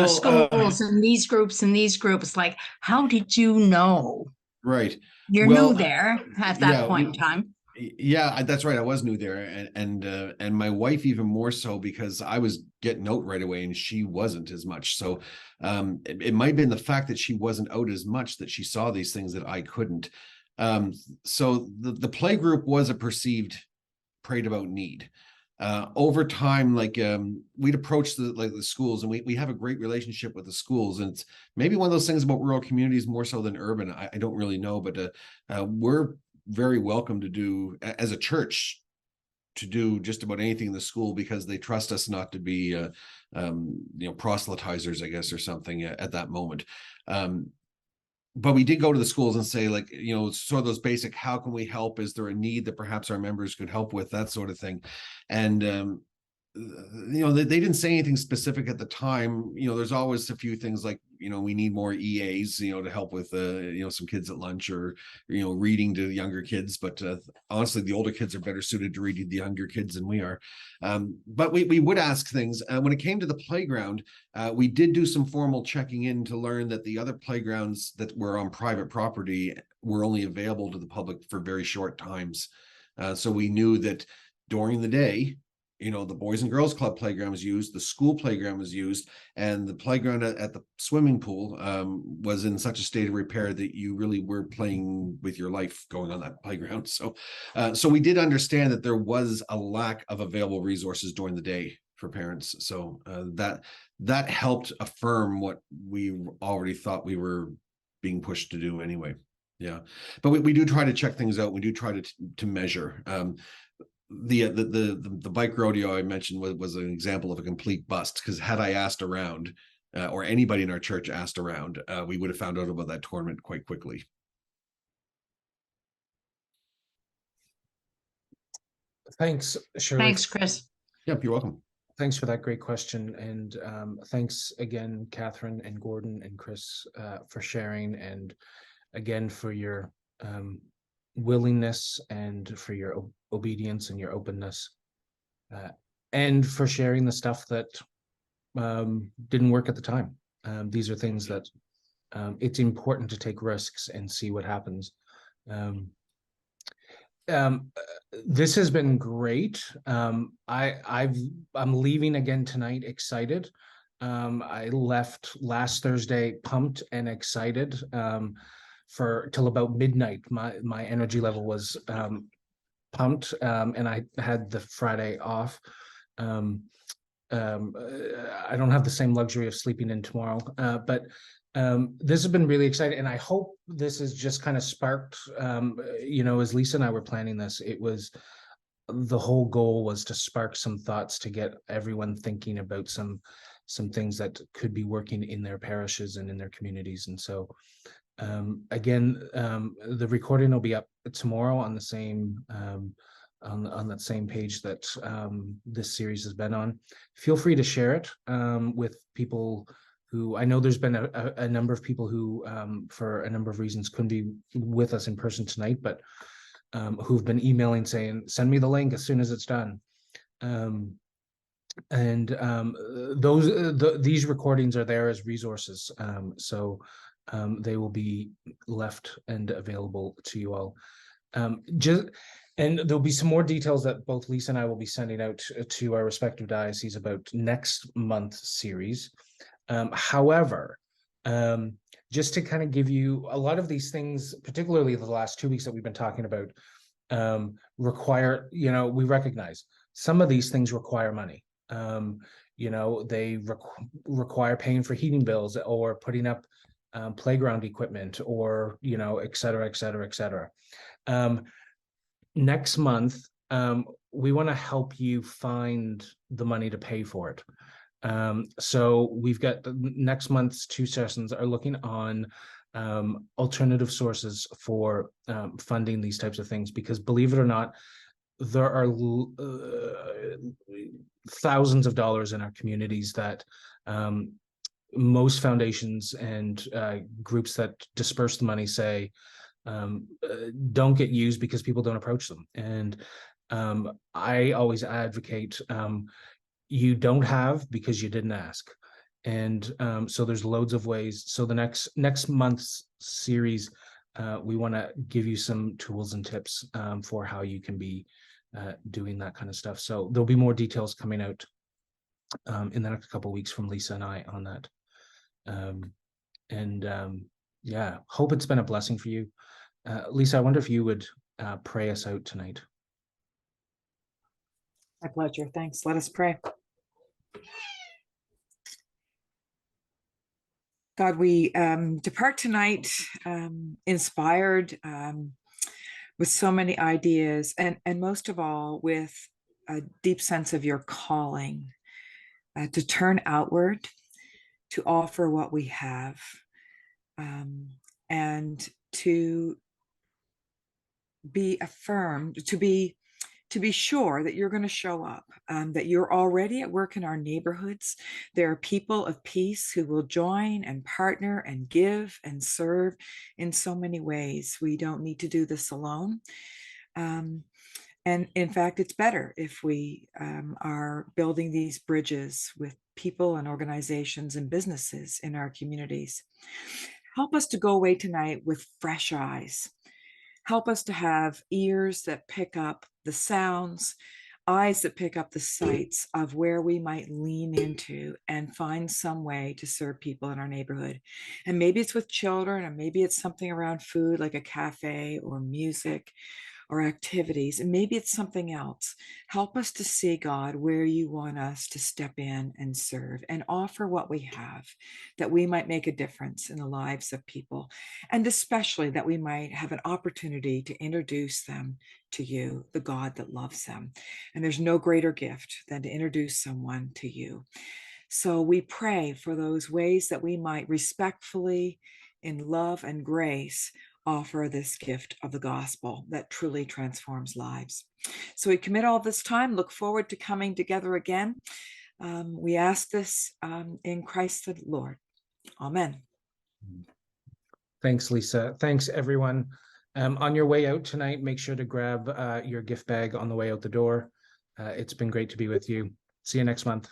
schools and these groups? Like, how did you know? Right. You're new there at that point in time. Yeah, that's right. I was new there, and my wife even more so, because I was getting out right away and she wasn't as much. So it might have been the fact that she wasn't out as much that she saw these things that I couldn't. So the play group was a perceived prayed about need. Over time, we'd approach the schools, and we have a great relationship with the schools, and it's maybe one of those things about rural communities more so than urban. I don't really know, but we're very welcome to do, as a church, to do just about anything in the school, because they trust us not to be proselytizers, I guess, or something at that moment. But we did go to the schools and say, sort of those basic, how can we help? Is there a need that perhaps our members could help with, that sort of thing? And they didn't say anything specific at the time. There's always a few things like, we need more EAs, to help with, some kids at lunch, or, reading to younger kids. But honestly, the older kids are better suited to reading the younger kids than we are. But we would ask things. When it came to the playground, we did do some formal checking in to learn that the other playgrounds that were on private property were only available to the public for very short times. So we knew that during the day, the Boys and Girls Club playground was used, the school playground was used, and the playground at the swimming pool was in such a state of repair that you really were playing with your life going on that playground. So we did understand that there was a lack of available resources during the day for parents. So that helped affirm what we already thought we were being pushed to do anyway. Yeah, but we do try to check things out. We do try to measure. The bike rodeo I mentioned was an example of a complete bust, because had I asked around, or anybody in our church asked around, we would have found out about that tournament quite quickly. Thanks, Shirley. Thanks, Chris. Yep, you're welcome. Thanks for that great question. And thanks again, Catherine and Gordon and Chris, for sharing, and again for your willingness, and for your obedience and your openness, and for sharing the stuff that didn't work at the time. These are things that it's important to take risks and see what happens. This has been great. I'm leaving again tonight excited. I left last Thursday pumped and excited. For till about midnight, my energy level was pumped, and I had the Friday off. I don't have the same luxury of sleeping in tomorrow, but this has been really exciting, and I hope this has just kind of sparked, as Lisa and I were planning this, the whole goal was to spark some thoughts, to get everyone thinking about some things that could be working in their parishes and in their communities. And so again, the recording will be up tomorrow on the same on that same page that this series has been on. Feel free to share it with people who, I know there's been a number of people who for a number of reasons couldn't be with us in person tonight, but who've been emailing saying, send me the link as soon as it's done. These recordings are there as resources, so they will be left and available to you all. And there'll be some more details that both Lisa and I will be sending out to our respective dioceses about next month's series. However, just to kind of give you a lot of these things, particularly the last 2 weeks that we've been talking about, require, we recognize some of these things require money. They require paying for heating bills, or putting up playground equipment, or, et cetera, et cetera, et cetera. Next month, we want to help you find the money to pay for it. So we've got next month's 2 sessions are looking on alternative sources for funding these types of things, because believe it or not, there are thousands of dollars in our communities that most foundations and groups that disperse the money say don't get used because people don't approach them. And I always advocate you don't have because you didn't ask. And so there's loads of ways. So the next month's series, we want to give you some tools and tips for how you can be doing that kind of stuff. So there'll be more details coming out in the next couple of weeks from Lisa and I on that. Yeah, hope it's been a blessing for you. Lisa, I wonder if you would pray us out tonight. My pleasure. Thanks. Let us pray. God, we depart tonight inspired with so many ideas, and most of all with a deep sense of your calling to turn outward, to offer what we have, and to be affirmed, to to be sure that you're going to show up, that you're already at work in our neighborhoods. There are people of peace who will join and partner and give and serve in so many ways. We don't need to do this alone. And in fact, it's better if we are building these bridges with people and organizations and businesses in our communities. Help us to go away tonight with fresh eyes. Help us to have ears that pick up the sounds, eyes that pick up the sights of where we might lean into and find some way to serve people in our neighborhood. And maybe it's with children, or maybe it's something around food like a cafe or music or activities, and maybe it's something else. Help us to see, God, where you want us to step in and serve and offer what we have, that we might make a difference in the lives of people, and especially that we might have an opportunity to introduce them to you, the God that loves them. And there's no greater gift than to introduce someone to you. So we pray for those ways that we might respectfully, in love and grace, offer this gift of the gospel that truly transforms lives. So we commit all this time, look forward to coming together again. We ask this in Christ the Lord. Amen. Thanks, Lisa. Thanks, everyone. On your way out tonight, make sure to grab your gift bag on the way out the door. It's been great to be with you. See you next month.